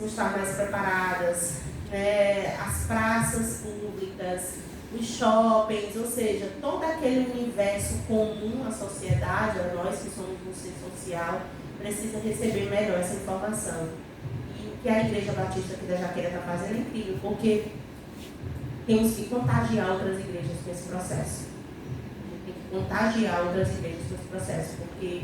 estar mais preparadas, né? As praças públicas, os shoppings, ou seja, todo aquele universo comum à sociedade, a nós que somos um ser social, precisa receber melhor essa informação. E o que a Igreja Batista aqui da Jaqueira está fazendo é incrível, porque temos que contagiar outras igrejas com esse processo. A gente tem que contagiar outras igrejas com esse processo, porque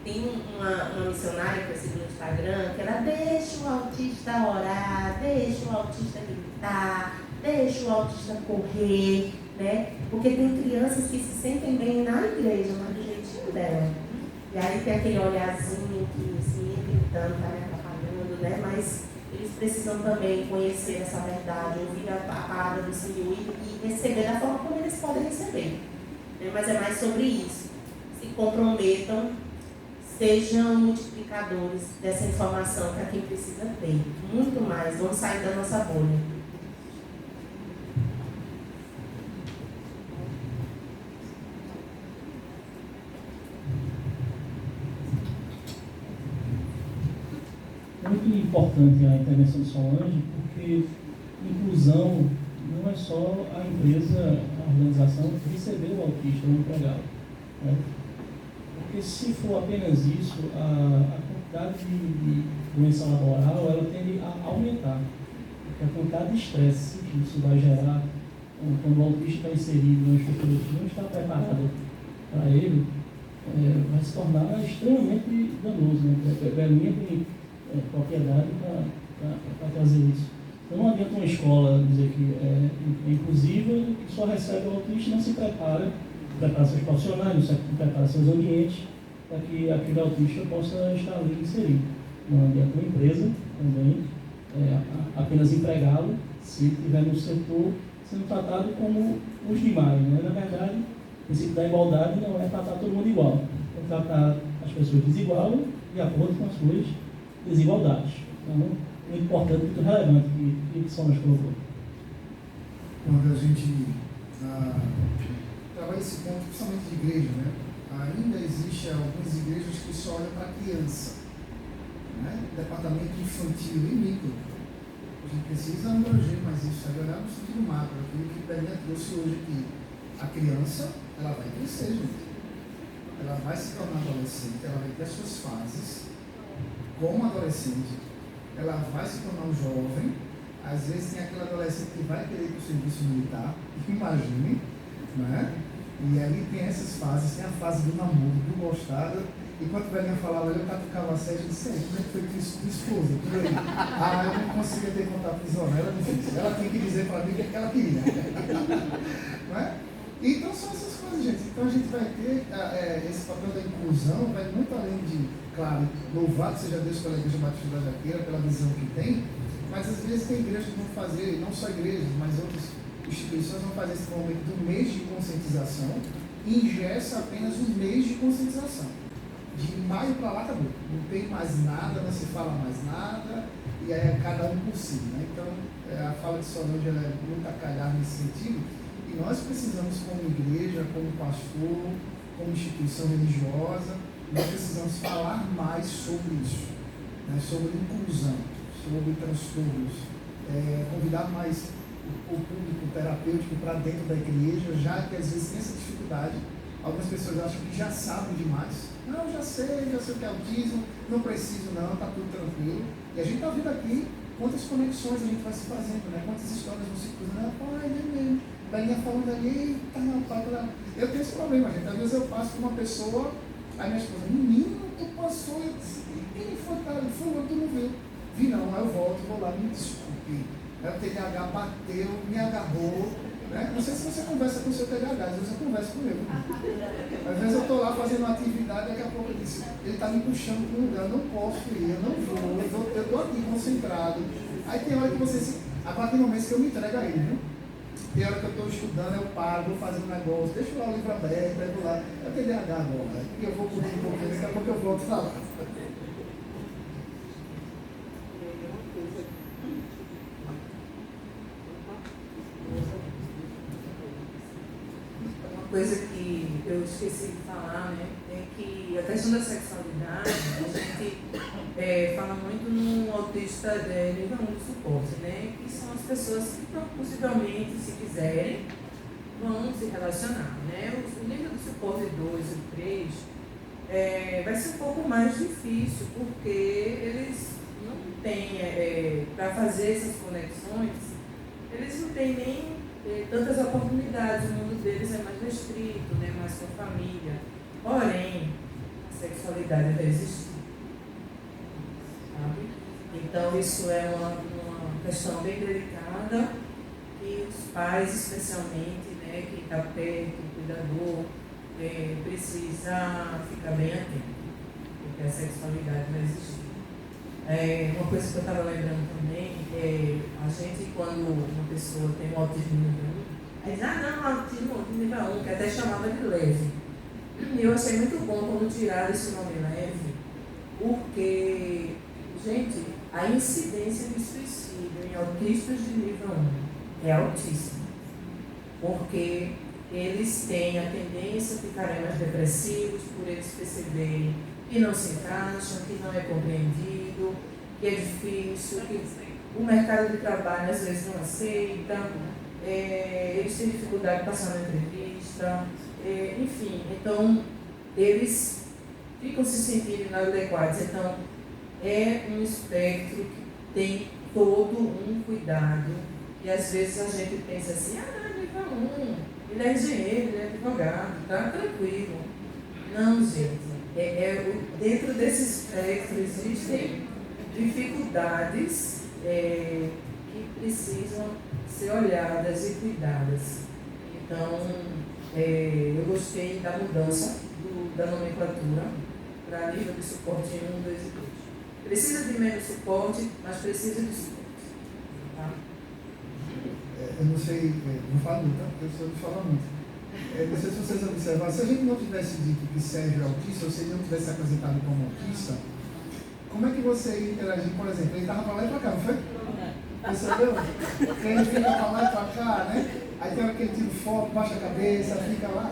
tem uma missionária que eu sigo no Instagram, que ela deixa o autista orar, deixa o autista gritar, deixa o autista correr, né? Porque tem crianças que se sentem bem na igreja, mas do jeitinho dela. E aí tem aquele olharzinho que se gritando, tá me atrapalhando, né? Mas eles precisam também conhecer essa verdade, ouvir a palavra do Senhor e receber da forma como eles podem receber. Né? Mas é mais sobre isso. Se comprometam, sejam multiplicadores dessa informação para quem precisa ter. Muito mais. Vamos sair da nossa bolha. Muito importante a intervenção de Solange, porque inclusão não é só a empresa, a organização receber o autista, o empregado. Né? Porque se for apenas isso, a quantidade de doença laboral ela tende a aumentar. Porque a quantidade de estresse que isso vai gerar quando o autista está inserido numa estrutura que não está preparada para ele, vai se tornar extremamente danoso. Né? Belinha tem propriedade para trazer isso. Então não adianta uma escola dizer que é inclusiva, que só recebe o autista e não se prepara seus profissionais, não prepara seus ambientes para que aquele autista possa estar ali inserido. Não adianta uma empresa também apenas empregá-lo se ele estiver no setor sendo tratado como os demais. Né? Na verdade, o princípio da igualdade não é tratar todo mundo igual, é tratar as pessoas desiguais de acordo com as suas desigualdades. Então, muito importante, muito relevante que são as colocou. Quando a gente trabalha esse ponto, principalmente de igreja, né? Ainda existe algumas igrejas que só olham para a criança, né? Departamento infantil e micro. A gente precisa abranger mais isso, sabe? Olhar no sentido macro, aquilo que o Belinha trouxe hoje aqui. A criança, ela vai crescer, gente. Ela vai se tornar adolescente, ela vai ter as suas fases. Como adolescente, ela vai se tornar um jovem. Às vezes tem aquele adolescente que vai querer ir para o serviço militar, imagine, né? E aí tem essas fases, tem a fase do namoro, do gostado. Enquanto o Belinha falava, eu catucava a sede e disse, como é que foi com tua esposa? Por aí. Eu não conseguia ter contato visual, ela não disse. Ela tinha que dizer para mim o que ela queria. Não é? Então são essas coisas, gente. Então a gente vai ter esse papel da inclusão, vai muito além de, claro, louvado seja Deus pela Igreja Batista da Jaqueira, pela visão que tem, mas às vezes tem igrejas que vão fazer, não só igrejas, mas outras instituições vão fazer esse momento do mês de conscientização e ingessa apenas um mês de conscientização. De maio para lá acabou. Não tem mais nada, não se fala mais nada, e aí é cada um por si. Né? Então, a fala de Solange é muito a calhar nesse sentido, e nós precisamos, como igreja, como pastor, como instituição religiosa, nós precisamos falar mais sobre isso, né? Sobre inclusão, sobre transtornos, convidar mais o público terapêutico para dentro da igreja, já que às vezes tem essa dificuldade. Algumas pessoas acham que já sabem demais. Não, já sei o que é autismo, não preciso não, está tudo tranquilo. E a gente está vendo aqui quantas conexões a gente vai se fazendo, né? Quantas histórias vão se cruzando. Pai, é mesmo. Belinha falando ali, eita, não, pai, eu tenho esse problema, gente. Às vezes eu passo por uma pessoa, aí minha esposa, menino, tu passou, eu disse, quem foi, cara? Fulano, tu não viu. Vi não, aí eu volto, vou lá, me desculpe. Aí o TDAH bateu, me agarrou. Né? Não sei se você conversa com o seu TDAH, às vezes eu converso comigo. Às vezes eu estou lá fazendo uma atividade, daqui a pouco eu disse, ele está me puxando para um lugar, eu não posso ir, eu não vou, eu estou aqui concentrado. Aí tem hora que você se. Agora tem momentos que eu me entrego a ele, viu? Tem hora que eu estou estudando, eu paro, vou fazer um negócio, deixo lá o livro aberto, pego lá. É o TDAH agora, e eu vou curtir um pouquinho, daqui a pouco eu volto a falar. Coisa que eu esqueci de falar, né, é que a questão da sexualidade, a gente fala muito no autista nível 1 de suporte, né? Que são as pessoas que possivelmente, se quiserem, vão se relacionar, né? O nível de suporte 2 e 3 vai ser um pouco mais difícil, porque eles não têm, para fazer essas conexões, eles não têm nem tantas oportunidades, o mundo deles é mais restrito, né? Mais com a família. Porém, a sexualidade vai existir. Sabe? Então, isso é uma questão bem delicada e os pais, especialmente, né, quem está perto, o cuidador, precisa ficar bem atento, porque a sexualidade vai existir. Uma coisa que eu estava lembrando também a gente, quando uma pessoa tem um autismo nível 1, diz, autismo nível 1, que até chamava de leve. E eu achei muito bom quando tiraram esse nome leve, porque, gente, a incidência de suicídio em autistas de nível 1 é altíssima, porque eles têm a tendência a ficarem mais depressivos por eles perceberem que não se encaixam, que não é compreendido, que é difícil, que o mercado de trabalho às vezes não aceita, eles têm dificuldade de passar na entrevista, enfim, então eles ficam se sentindo inadequados. Então é um espectro que tem todo um cuidado e às vezes a gente pensa assim, nível 1, ele é engenheiro, ele é advogado, tá tranquilo. Não, gente, dentro desse espectro existem dificuldades que precisam ser olhadas e cuidadas. Então, eu gostei da mudança da nomenclatura para nível de suporte 1, 2 e 3. Precisa de menos suporte, mas precisa de suporte. Tá? Eu não sei, não falo muito, tá? Porque eu sou de falar muito. Não sei se vocês observaram, se a gente não tivesse dito que Sérgio é autista, ou se ele não tivesse se apresentado como autista, como é que você ia interagir, por exemplo? Ele estava para lá e para cá, não foi? Percebeu? Que ele fica para lá e para cá, né? Aí tem aquele tiro foco, baixa a cabeça, fica lá.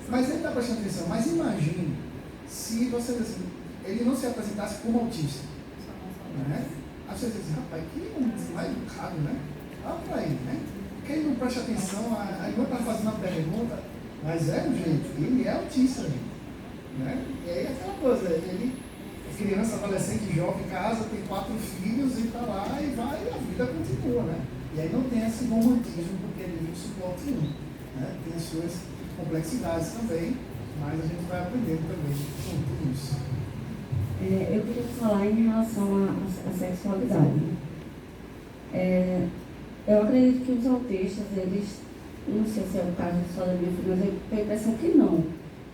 Mas ele está prestando atenção. Mas imagine se você, assim, ele não se apresentasse como autista. Né? Aí você diz assim, rapaz, que homem mais educado, né? Olha para ele, né? Porque ele não presta atenção, a irmã está fazendo uma pergunta, mas é um jeito, ele é autista, gente. Né? E aí aquela coisa, ele é criança, adolescente, jovem, casa, tem 4 filhos e está lá e vai, e a vida continua, né? E aí não tem esse romantismo, porque ele vive o suporte 1. Né? Tem as suas complexidades também, mas a gente vai aprendendo também com tudo isso. Eu queria falar em relação à sexualidade. Eu acredito que os autistas, eles, não sei se é o caso só da minha filha, mas eu tenho a impressão que não.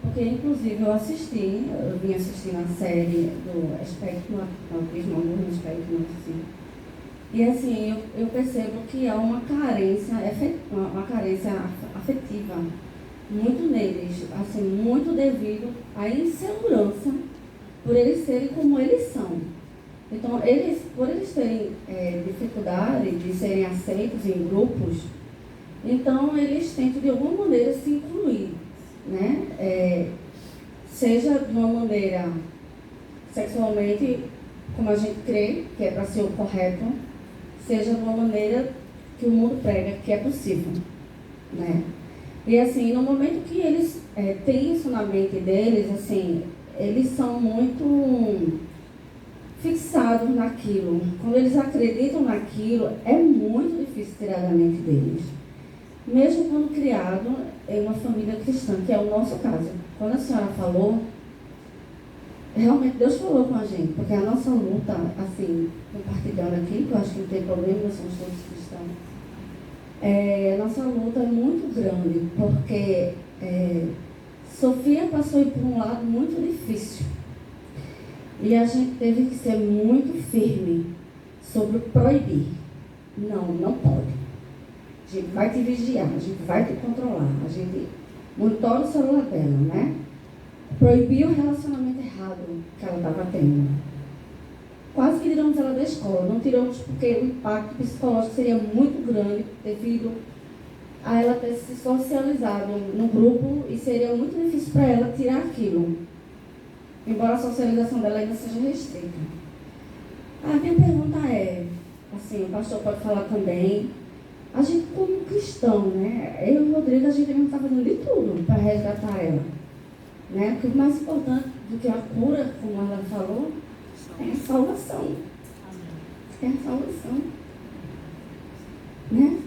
Porque, inclusive, eu vim assistindo a série do Espectro Autismo, algum Espectro, assim. E, assim, eu percebo que há uma carência afetiva muito neles, assim, muito devido à insegurança por eles serem como eles são. Então, por eles terem dificuldade de serem aceitos em grupos, então eles tentam de alguma maneira se incluir, né? Seja de uma maneira sexualmente, como a gente crê, que é para ser o correto, seja de uma maneira que o mundo prega, que é possível, né? E assim, no momento que eles têm isso na mente deles, assim, eles são muito fixados naquilo. Quando eles acreditam naquilo, é muito difícil tirar da mente deles. Mesmo quando criado em uma família cristã, que é o nosso caso. Quando a senhora falou, realmente Deus falou com a gente, porque a nossa luta, assim, compartilhando aqui, que eu acho que não tem problema, nós somos todos cristãos, nossa luta é muito grande, porque Sofia passou por um lado muito difícil. E a gente teve que ser muito firme sobre proibir. Não pode. A gente vai te vigiar, a gente vai te controlar, a gente monitora o celular dela, né? Proibir o relacionamento errado que ela estava tendo. Quase que tiramos ela da escola. Não tiramos porque o impacto psicológico seria muito grande devido a ela ter se socializado no grupo e seria muito difícil para ela tirar aquilo. embora a socialização dela ainda seja restrita. A minha pergunta é, assim, o pastor pode falar também, a gente como cristão, né? Eu e o Rodrigo, a gente não está fazendo de tudo para resgatar ela. Né? Porque o mais importante do que a cura, como ela falou, é a salvação. É a salvação. Né?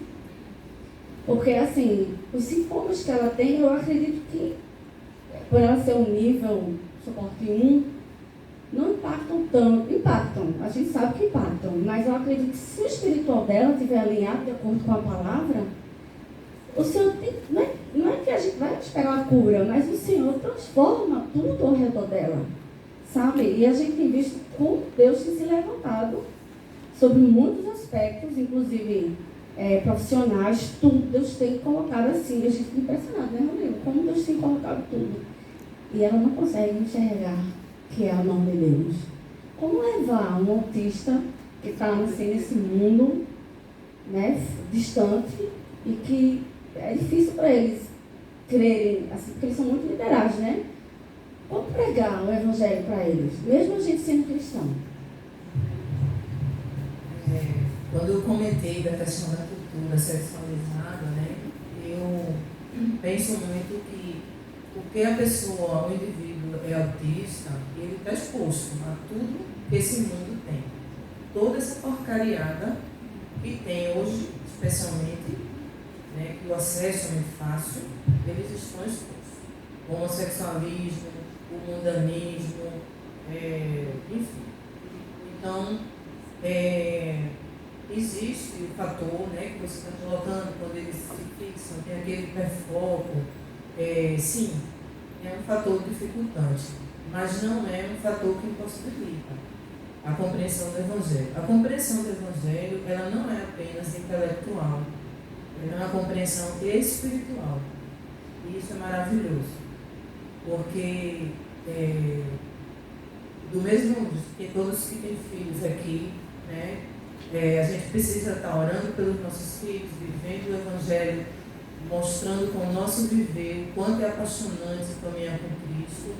Porque, assim, os sintomas que ela tem, eu acredito que, por ela ser um nível suporte 1, não impactam tanto. Impactam, a gente sabe que impactam, mas eu acredito que se o espiritual dela estiver alinhado de acordo com a palavra, o Senhor tem, não é que a gente vai esperar a cura, mas o Senhor transforma tudo ao redor dela, sabe? E a gente tem visto como Deus tem se levantado sobre muitos aspectos, inclusive profissionais, tudo Deus tem colocado assim. A gente fica impressionado, né, Rodrigo? Como Deus tem colocado tudo. E ela não consegue enxergar que é o nome de Deus. Como levar um autista que está assim, nesse mundo, né, distante, e que é difícil para eles crerem, assim, porque eles são muito liberais, né? Como pregar o evangelho para eles, mesmo a gente sendo cristão? Quando eu comentei da questão da cultura sexualizada, né, eu penso muito que porque a pessoa, o indivíduo é autista, ele está exposto a tudo que esse mundo tem. Toda essa porcariada que tem hoje, especialmente, né, que o acesso é muito fácil, eles estão expostos. O homossexualismo, o mundanismo, enfim. Então, existe o fator, né, que você está colocando, quando eles se fixam, tem aquele hiperfoco, sim, é um fator dificultante, mas não é um fator que impossibilita a compreensão do Evangelho. A compreensão do Evangelho, ela não é apenas intelectual, ela é uma compreensão espiritual. E isso é maravilhoso, porque do mesmo que todos que têm filhos aqui, né, a gente precisa estar orando pelos nossos filhos, vivendo o Evangelho, mostrando com o nosso viver o quanto é apaixonante caminhar com Cristo.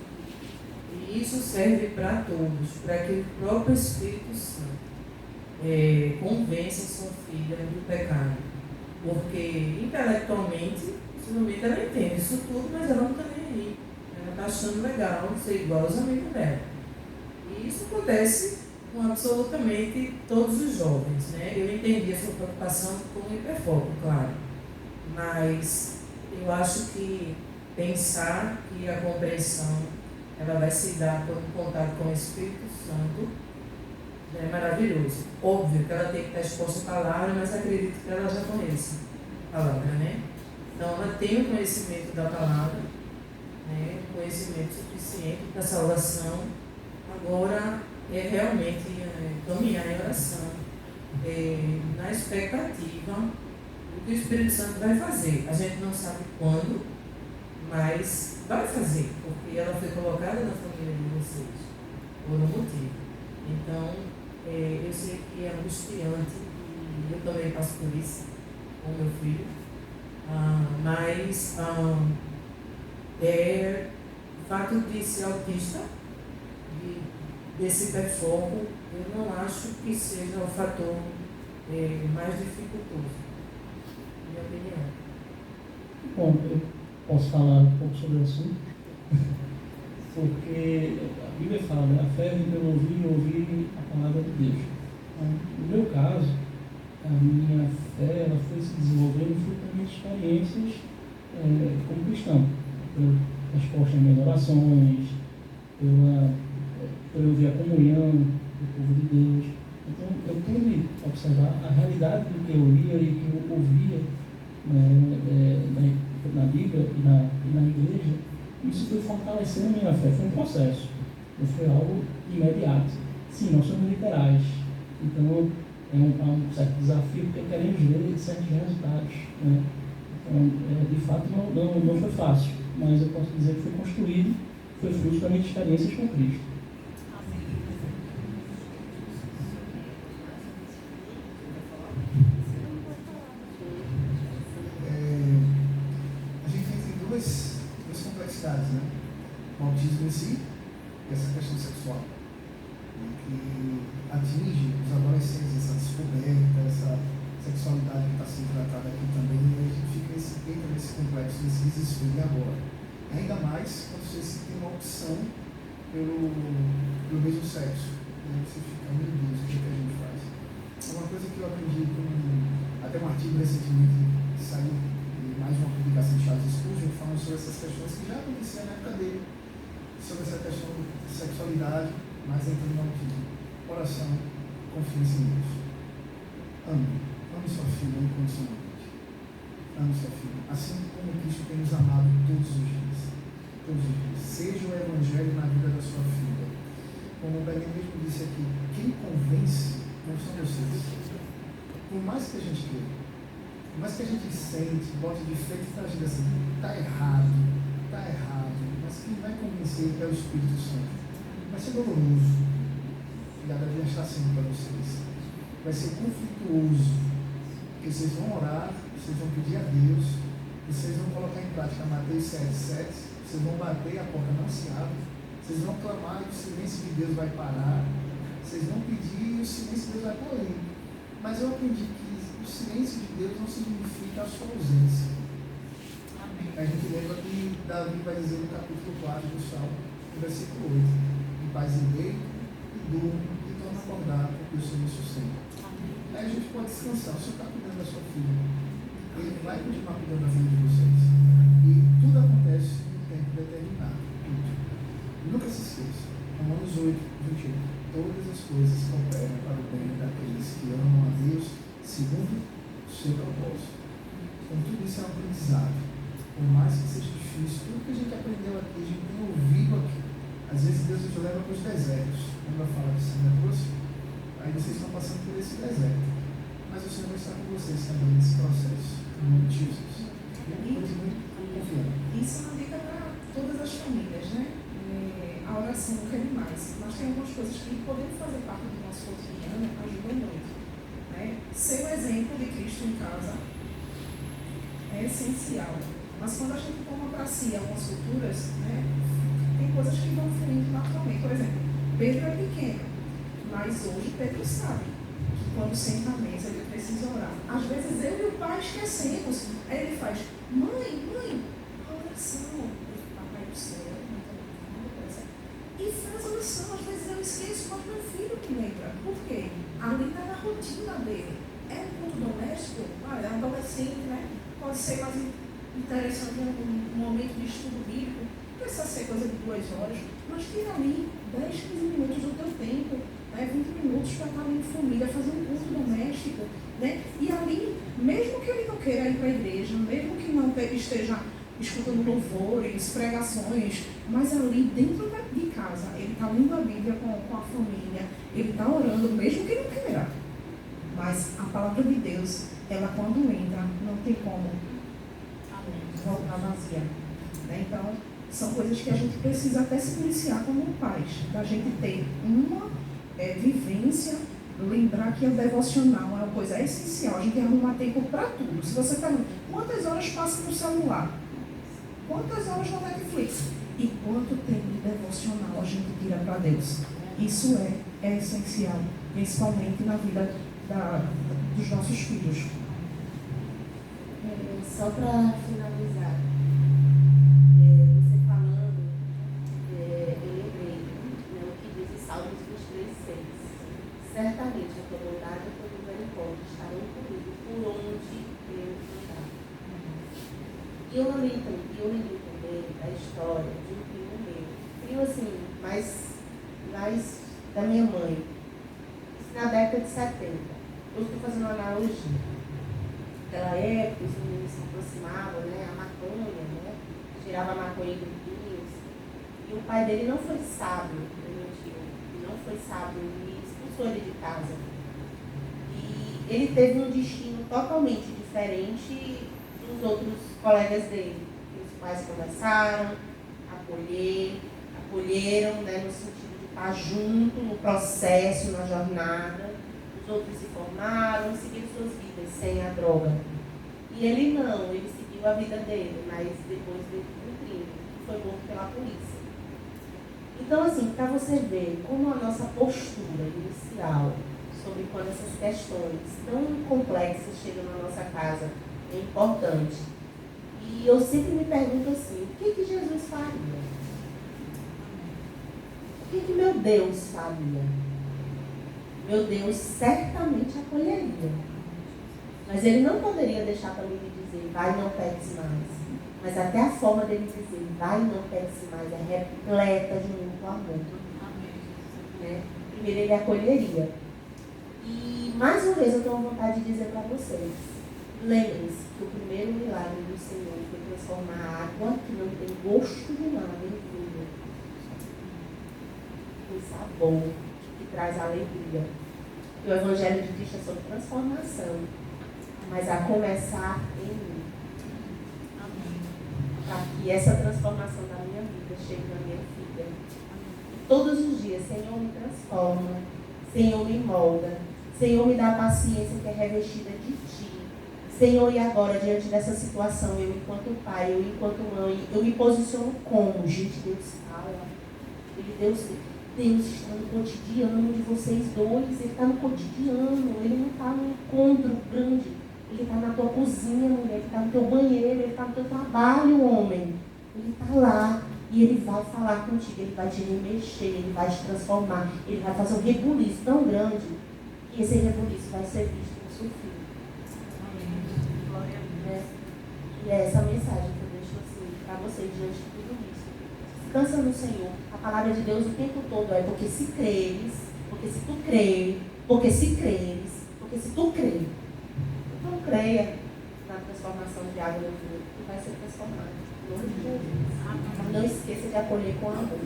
E isso serve para todos, para que o próprio Espírito Santo convença sua filha do pecado. Porque intelectualmente, possivelmente ela entende isso tudo, mas ela não está nem aí. Ela está achando legal ser igual aos amigos dela. E isso acontece com absolutamente todos os jovens, né? Eu entendi a sua preocupação com o hiperfoco, claro. Mas eu acho que pensar que a compreensão ela vai se dar por um contato com o Espírito Santo é maravilhoso. Óbvio que ela tem que estar exposta à palavra, mas acredito que ela já conhece a palavra, né? Então ela tem o conhecimento da palavra, né? O conhecimento suficiente da salvação. Agora é realmente caminhar em oração, na expectativa do que o Espírito Santo vai fazer. A gente não sabe quando, mas vai fazer, porque ela foi colocada na família de vocês, por um motivo. Então, eu sei que é angustiante, e eu também passo por isso com meu filho, mas o fato de ser autista, desse hiperfoco, eu não acho que seja o fator mais dificultoso, na minha opinião. Bom, eu posso falar um pouco sobre o assunto, porque a Bíblia fala, né? A fé vem pelo ouvir a palavra de Deus. No meu caso, a minha fé ela foi se desenvolvendo fruto das minhas experiências como cristão, pela resposta às minhas orações, por eu ver a comunhão do povo de Deus. Então, eu pude observar a realidade do que eu lia e que eu ouvia na Bíblia e na igreja. Isso foi fortalecendo a minha fé. Foi um processo, não foi algo imediato. Sim, nós somos literais, então há um certo desafio, porque queremos ver certos resultados, né? Então, de fato, não foi fácil, mas eu posso dizer que foi construído, foi fruto das minhas experiências com Cristo. A gente tem duas complexidades, né? O autismo em si essa questão sexual, né, que atinge os adolescentes, essa descoberta, essa sexualidade que está sendo tratada aqui também, e a gente fica entra nesse complexo, nesse desespero agora. Ainda mais quando você tem uma opção pelo mesmo sexo. Né? Você fica, meu Deus, o que a gente faz? Uma coisa que eu aprendi até um artigo recentemente que saiu de mais uma publicação de Charles Spurgeon falando sobre essas questões que já aconteciam na época dele, sobre essa questão de sexualidade, mas entrando no autismo. Oração, confiança em Deus. Ame sua filha incondicionalmente. Ame sua filha. Assim como Cristo tem nos amado todos os dias. Todos os dias. Seja o Evangelho na vida da sua filha. Como o Belém mesmo disse aqui, quem convence não são vocês. Por mais que a gente queira, por mais que a gente sente, bote de frente para a gente assim, está errado, mas quem vai convencer é o Espírito Santo. Vai ser doloroso, cada dia está sendo para vocês. Vai ser conflituoso, porque vocês vão orar, vocês vão pedir a Deus, vocês vão colocar em prática Mateus 7,7, vocês vão bater e a porta não se abre, vocês vão clamar e o silêncio de Deus vai parar, vocês vão pedir e o silêncio de Deus vai estar limpo. Mas eu aprendi que o silêncio de Deus não significa a sua ausência. Amém. A gente lembra que Davi vai dizer no capítulo 4 do Salmo, no versículo 8, em paz e deito, e durmo, e torno a acordar, porque o Senhor me sustenta. Aí a gente pode descansar. O Senhor está cuidando da sua filha. Ele vai continuar cuidando da vida de vocês. E tudo acontece no tempo determinado. Tudo. Nunca se esqueça. Romanos 8, 28. Todas as coisas cooperam para o bem daqueles que amam a Deus segundo o seu propósito. Então tudo isso é um aprendizado. Por mais que seja difícil, tudo que a gente aprendeu aqui, a gente tem ouvido aqui. Às vezes Deus nos leva para os desertos. Quando eu falo de Santa Cruz, aí vocês estão passando por esse deserto. Mas o Senhor vai estar com vocês também nesse processo. Em nome de Jesus. Continue confiando. Isso é uma dica para todas as famílias, né? A oração não quer demais. Mas tem algumas coisas que, podendo fazer parte do nosso cotidiano, ajudam muito. Né? Ser o exemplo de Cristo em casa é essencial. Mas quando a gente toma para si algumas culturas, né, tem coisas que vão fluindo naturalmente. Por exemplo, Pedro é pequeno, mas hoje Pedro sabe que quando senta à mesa ele precisa orar. Às vezes eu e o pai esquecemos. Aí ele faz, mãe, a oração. Papai do céu, e faz oração. Às vezes eu esqueço, mas meu filho me lembra. Por quê? Ali está na rotina dele. É um culto doméstico, é adolescente, né? Pode ser mais interessante um momento de estudo bíblico, não precisa ser coisa de 2 horas, mas tira ali 10, 15 minutos do teu tempo, né? 20 minutos para estar ali em família, fazer um culto doméstico, né? E ali, mesmo que ele não queira ir para a igreja, mesmo que não esteja escutando louvores, pregações, mas ali dentro de casa, ele está lendo a Bíblia com a família, ele está orando, mesmo que não queira. Mas a palavra de Deus, ela quando entra, não tem como voltar vazia. Né? Então, são coisas que a gente precisa até se policiar como pais, da gente ter uma vivência, lembrar que o devocional é uma coisa essencial, a gente arruma tempo para tudo. Se você pergunta, quantas horas passa no celular? Quantas horas no Netflix? E quanto tempo de devocional a gente tira para Deus? Isso é essencial, principalmente na vida dos nossos filhos. Só para finalizar, você falando, eu lembrei, né, o que diz em Salmos 23:6. Certamente a tua bondade e a tua misericórdia estarão comigo por onde eu andar. E eu lembrei também da história de um primo meu. Assim, mais da minha mãe. Isso na década de 70. Eu estou fazendo uma analogia. Naquela época, os meninos se aproximavam, né? A maconha, né? Tirava a maconha em grupinhos. E o pai dele não foi sábio, meu tio. Ele não foi sábio e expulsou ele de casa. E ele teve um destino totalmente diferente dos outros colegas dele. Os pais conversaram, acolheram, né, no sentido de estar junto no processo, na jornada. Os outros se formaram, seguiram suas vidas sem a droga. E ele não, ele seguiu a vida dele, mas depois veio um crime, que foi morto pela polícia. Então, assim, para você ver como a nossa postura inicial sobre quando essas questões tão complexas chegam na nossa casa é importante. E eu sempre me pergunto assim, o que Jesus faria? O que meu Deus faria? Meu Deus certamente acolheria. Mas ele não poderia deixar para mim dizer, vai, não peques mais. Mas até a forma dele dizer, vai, não peques mais, é repleta de muito amor. Né? Primeiro ele acolheria. E mais uma vez eu tenho vontade de dizer para vocês, lembrem-se que o primeiro milagre do Senhor foi transformar a água que não tem gosto de nada em vinho. Tem sabor, que traz alegria. E o Evangelho de Cristo é sobre transformação, mas a começar em mim. Para que essa transformação da minha vida chegue na minha filha. Todos os dias, Senhor, me transforma, Senhor, me molda, Senhor, me dá a paciência que é revestida de Ti. Senhor, e agora, diante dessa situação, eu enquanto pai, eu enquanto mãe, eu me posiciono como? Gente, Deus fala. Deus está no cotidiano de vocês dois, Ele está no cotidiano, Ele não está no encontro grande, Ele está na tua cozinha, mulher, Ele está no teu banheiro, Ele está no teu trabalho, homem. Ele está lá e Ele vai falar contigo, Ele vai te remexer, Ele vai te transformar, Ele vai fazer um rebuliço tão grande que esse rebuliço vai ser visto no seu filho. E é essa mensagem que eu deixo assim para vocês diante de tudo isso. Descansa no Senhor. A palavra de Deus o tempo todo é porque se creres, porque se tu creres, porque se creres, porque se tu creres. Então creia na transformação de água no vinho, que vai ser transformado. Em nome de Jesus. Não esqueça de acolher com amor.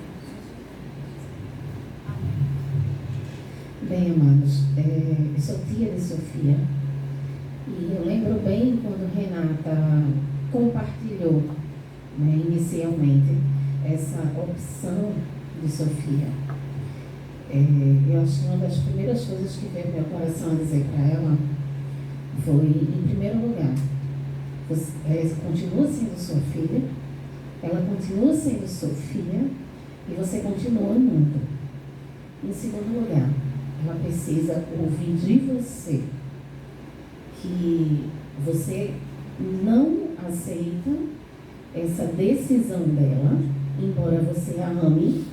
Bem, amados, eu sou tia de Sofia e eu lembro bem quando Renata compartilhou, né, inicialmente essa opção de Sofia. Eu acho que uma das primeiras coisas que veio no meu coração a dizer para ela foi, em primeiro lugar, você continua sendo sua filha, ela continua sendo Sofia e você continua amando. Em segundo lugar, ela precisa ouvir de você que você não aceita essa decisão dela, embora você a ame,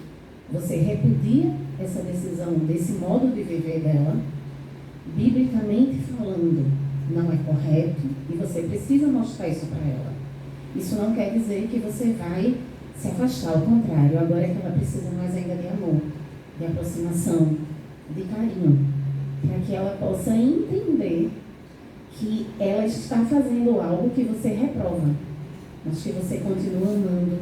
você repudia essa decisão desse modo de viver dela, biblicamente falando, não é correto e você precisa mostrar isso para ela. Isso não quer dizer que você vai se afastar, ao contrário, agora é que ela precisa mais ainda de amor, de aproximação, de carinho, para que ela possa entender que ela está fazendo algo que você reprova, mas que você continua amando,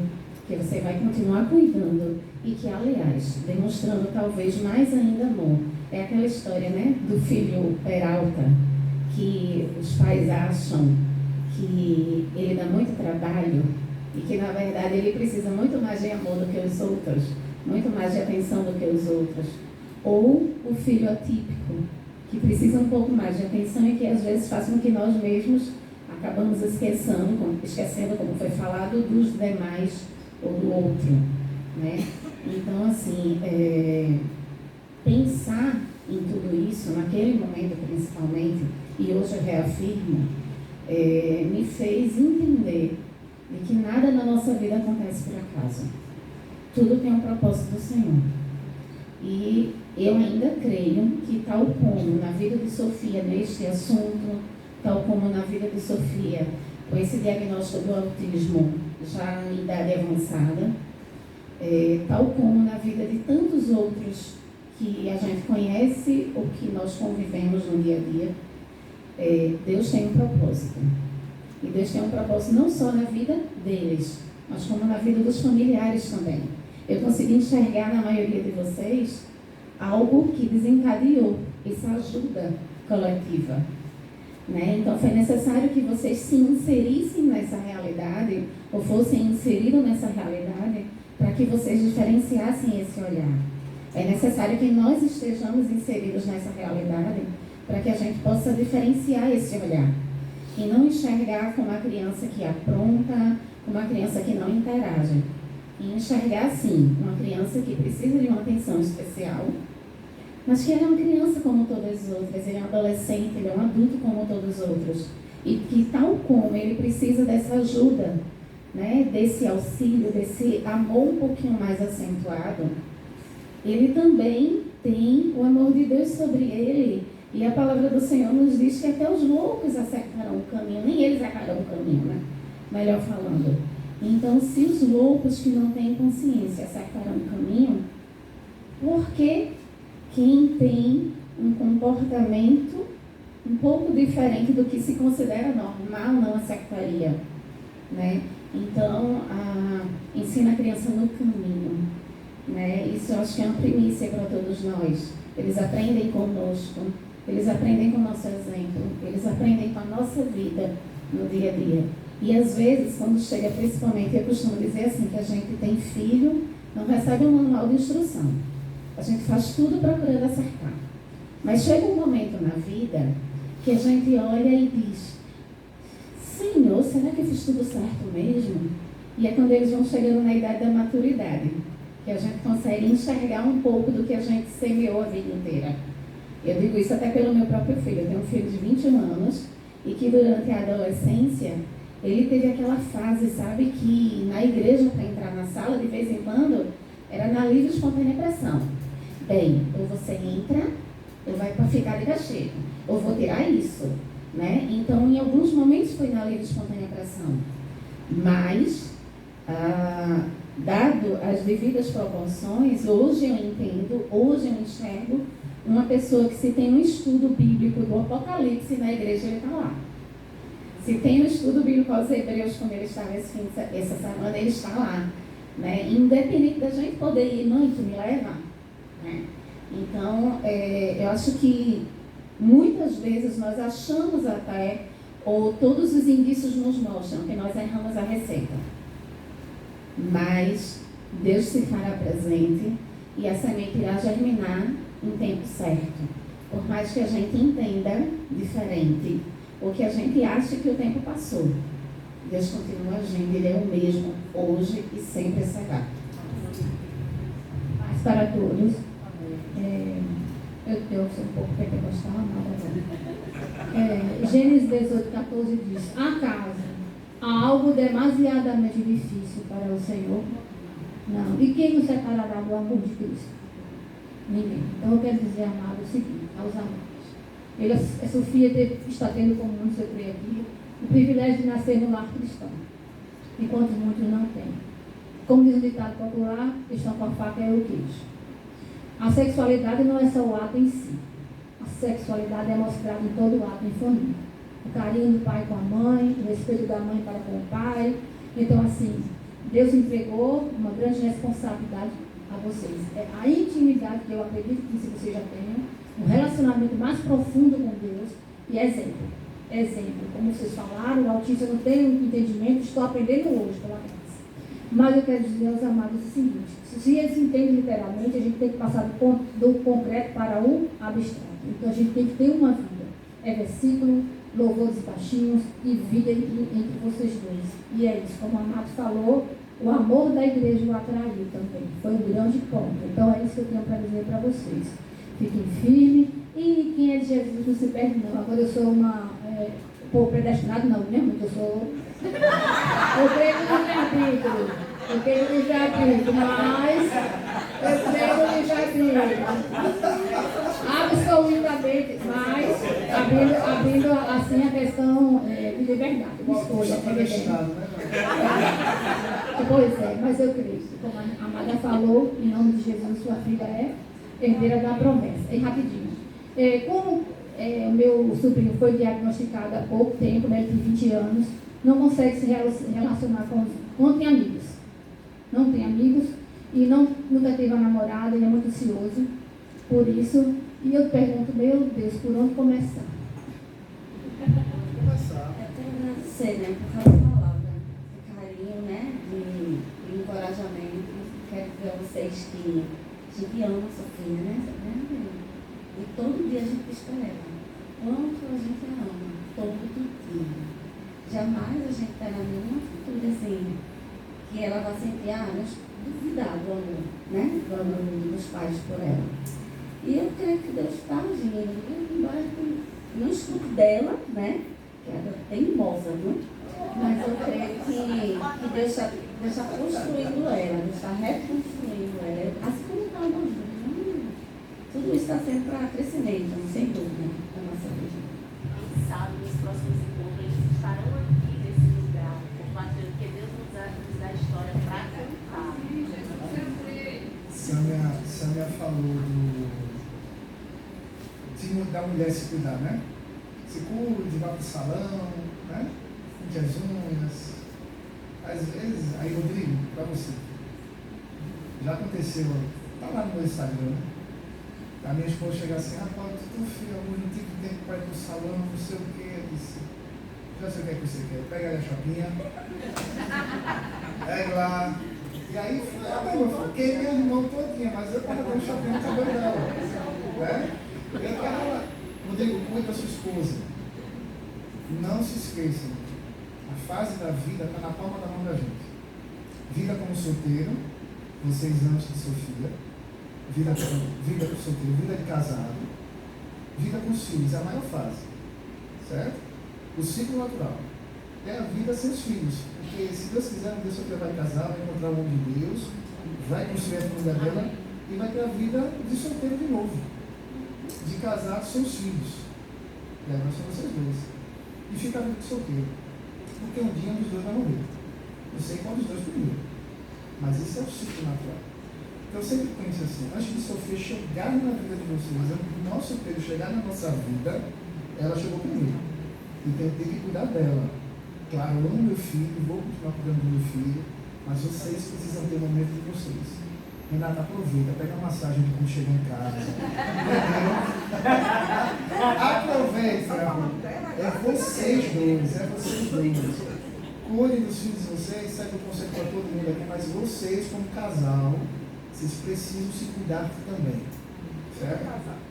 que você vai continuar cuidando e que, aliás, demonstrando talvez mais ainda amor. É aquela história, né, do filho Peralta, que os pais acham que ele dá muito trabalho e que, na verdade, ele precisa muito mais de amor do que os outros, muito mais de atenção do que os outros. Ou o filho atípico, que precisa um pouco mais de atenção e que às vezes faz com que nós mesmos acabamos esquecendo, como foi falado, dos demais ou do outro, né? Então, assim, pensar em tudo isso, naquele momento principalmente, e hoje eu reafirmo, me fez entender de que nada na nossa vida acontece por acaso. Tudo tem um propósito do Senhor. E eu ainda creio que, tal como na vida de Sofia neste assunto, tal como na vida de Sofia com esse diagnóstico do autismo já em idade avançada, tal como na vida de tantos outros que a gente conhece ou que nós convivemos no dia a dia, Deus tem um propósito. E Deus tem um propósito não só na vida deles, mas como na vida dos familiares também. Eu consegui enxergar na maioria de vocês algo que desencadeou essa ajuda coletiva, né? Então foi necessário que vocês se inserissem nessa realidade, ou fossem inseridos nessa realidade, para que vocês diferenciassem esse olhar. É necessário que nós estejamos inseridos nessa realidade, para que a gente possa diferenciar esse olhar. E não enxergar como a criança que apronta, como a criança que não interage. em enxergar, sim, uma criança que precisa de uma atenção especial, mas que ele é uma criança como todas as outras, ele é um adolescente, ele é um adulto como todos os outros. E que, tal como ele precisa dessa ajuda, né, desse auxílio, desse amor um pouquinho mais acentuado, ele também tem o amor de Deus sobre ele. E a palavra do Senhor nos diz que até os loucos acertarão o caminho, nem eles acertarão o caminho, né? Melhor falando. Então, se os loucos que não têm consciência acertarão o caminho, por que quem tem um comportamento um pouco diferente do que se considera normal não acertaria, né? Então, ensina a criança no caminho, né? Isso eu acho que é uma primícia para todos nós. Eles aprendem conosco, eles aprendem com o nosso exemplo, eles aprendem com a nossa vida no dia a dia. E às vezes, quando chega principalmente, eu costumo dizer assim, que a gente tem filho, não recebe um manual de instrução. A gente faz tudo procurando acertar. Mas chega um momento na vida que a gente olha e diz, Senhor, será que eu fiz tudo certo mesmo? E é quando eles vão chegando na idade da maturidade, que a gente consegue enxergar um pouco do que a gente semeou a vida inteira. Eu digo isso até pelo meu próprio filho. Eu tenho um filho de 21 anos e que durante a adolescência, ele teve aquela fase, sabe, que na igreja, para entrar na sala, de vez em quando, era na livre espontânea pressão. Bem, ou você entra, ou vai para ficar de castigo. Ou vou tirar isso, né? Então, em alguns momentos foi na livre espontânea pressão. Mas, dado as devidas proporções, hoje eu entendo, hoje eu enxergo uma pessoa que, se tem um estudo bíblico do Apocalipse na igreja, ele está lá. Se tem um estudo bíblico aos Hebreus, como ele estava essa semana, ele está lá, né? Independente da gente poder ir, mãe, tu me leva, né? Então, eu acho que muitas vezes nós achamos até, ou todos os indícios nos mostram que nós erramos a receita. Mas Deus se fará presente e a semente irá germinar em tempo certo. Por mais que a gente entenda diferente, ou que a gente ache que o tempo passou, Deus continua agindo, Ele é o mesmo hoje e sempre será. Mas para todos, eu sou um pouco pentecostal, mas Gênesis 18:14 diz: acaso há algo demasiadamente difícil para o Senhor? Não. E quem nos separará do amor de Cristo? Ninguém. Então eu quero dizer, amado, o seguinte, aos amados. A Sofia está tendo, como muitos eu creio aqui, o privilégio de nascer no lar cristão, enquanto muitos não têm. Como diz o ditado popular, estão com a faca e o queijo. A sexualidade não é só o ato em si. A sexualidade é mostrada em todo o ato em família. O carinho do pai com a mãe, o respeito da mãe para com o pai. Então, assim, Deus entregou uma grande responsabilidade a vocês. É a intimidade que eu acredito que se vocês já tenham, um relacionamento mais profundo com Deus e exemplo. Exemplo, como vocês falaram, o autista não tem um entendimento, estou aprendendo hoje pela graça. Mas eu quero dizer aos amados o seguinte: se eles entendem literalmente, a gente tem que passar do concreto para o abstrato. Então a gente tem que ter uma vida. É versículo, louvores baixinhos e vida entre vocês dois. E é isso, como o amado falou, o amor da igreja o atraiu também. Foi um grande ponto. Então é isso que eu tenho para dizer para vocês. Fiquem firmes. E quem é de Jesus não se perde, não. Agora eu sou uma predestinado, não, né? Eu sou. Eu creio no livre-arbítrio. Eu creio no livre-arbítrio, mas eu creio no livre-arbítrio. Absolutamente, mas abrindo assim a questão de liberdade, de escolha. Pois é, mas eu creio. Como a Amada falou, em nome de Jesus, sua filha é herdeira da promessa. E rapidinho. Como o meu sobrinho foi diagnosticado há pouco tempo, né, ele tem 20 anos, não consegue se relacionar não tem amigos. Não tem amigos e nunca teve uma namorada, ele é muito ansioso por isso. E eu pergunto, meu Deus, por onde começar? Ser, né, por causa da palavra, de carinho, né, de encorajamento. Quero dizer a vocês que a gente ama a Sofia, né? E todo dia a gente espera quanto a gente ama, todo dia. Jamais a gente terá nenhuma atitude assim, que ela vai sentir, duvidar do amor, né? Do amor dos pais por ela. E eu creio que Deus está agindo, embora eu não escuto dela, né? Que ela é teimosa, viu? Mas eu creio que Deus está construindo ela, Deus está reconstruindo ela. Assim como está nós. Tudo isso está sendo para crescimento, sem dúvida, da nossa vida. Quem sabe nos próximos encontros eles estarão aqui nesse lugar, compartilhando, porque Deus nos dá história para contar. Sâmia falou da mulher se cuidar, né? Se cuide, vá para o salão, né? Pinte as unhas. Às vezes, aí Rodrigo, para você, já aconteceu, está lá no meu Instagram, né? A minha esposa chega assim, Paulo, tu filho, amor, não tive tempo para ir para o salão, não sei o quê. Eu disse, já sei o que é que você quer, pega ali a chapinha, pega lá. E aí eu fiquei minha irmã todinha, mas eu estava dando chapinha no cabelo dela. Né? Eu estava lá. Rodrigo, cuida da sua esposa. Não se esqueçam, a fase da vida está na palma da mão da gente. Vida como solteiro, vocês antes de Sofia. Vida com solteiro, vida de casado, vida com os filhos, é a maior fase, certo? O ciclo natural é a vida sem os filhos, porque se Deus quiser, um dia Sofia vai casar, vai encontrar o homem de Deus, vai construir a família dela e vai ter a vida de solteiro de novo, de casado sem os filhos, e agora são vocês dois, e fica a vida de solteiro, porque um dia um dos dois vai morrer, não sei qual dos dois primeiro, mas esse é o ciclo natural. Eu sempre penso assim, antes de Sofia chegar na vida de vocês, antes do nosso filho chegar na nossa vida, ela chegou primeiro. Então eu tenho que cuidar dela. Claro, eu amo meu filho, vou continuar cuidando do meu filho, mas vocês precisam ter o momento de vocês. Renata, aproveita, pega a massagem de quando chegar em casa. Aproveita, é vocês dois. Cuidem dos filhos de vocês, segue o conselho para todo mundo aqui, mas vocês como casal, vocês precisam se cuidar também, certo?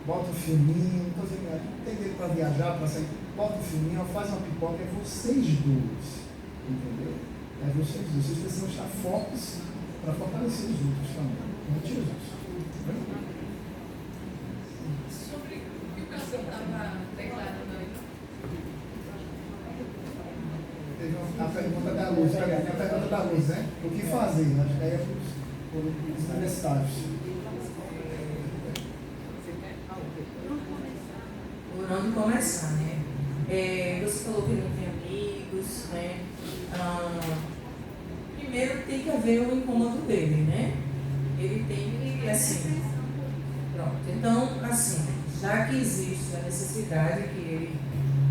Bota um filminho, não tem dinheiro para viajar, para sair, bota um filminho, faz uma pipoca, é vocês dois, entendeu? É vocês dois, vocês precisam estar fortes para fortalecer os outros também, não tira os outros. Sobre o que o pastor estava declarando aí. Teve a pergunta da Luz, né? O que fazer? Acho que aí é os universitários. Por onde começar, né? Você falou que não tem amigos, né? Primeiro tem que haver o incômodo dele, né? Ele tem que, assim... Pronto, então, assim, já que existe a necessidade que ele,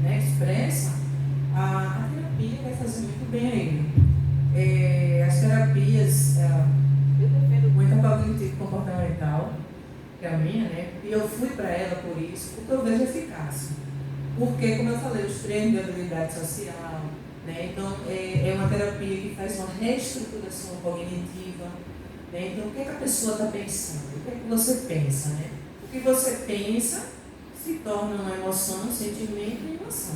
né, expressa, a terapia vai fazer muito bem a ele. As terapias... eu defendo muito a cognitivo-comportamental, que é a minha, né? E eu fui para ela por isso, porque eu vejo eficácia. Porque, como eu falei, os treinos de habilidade social, né? Então, é uma terapia que faz uma reestruturação cognitiva, né? Então, o que é que a pessoa está pensando? O que é que você pensa, né? O que você pensa se torna uma emoção, um sentimento e emoção.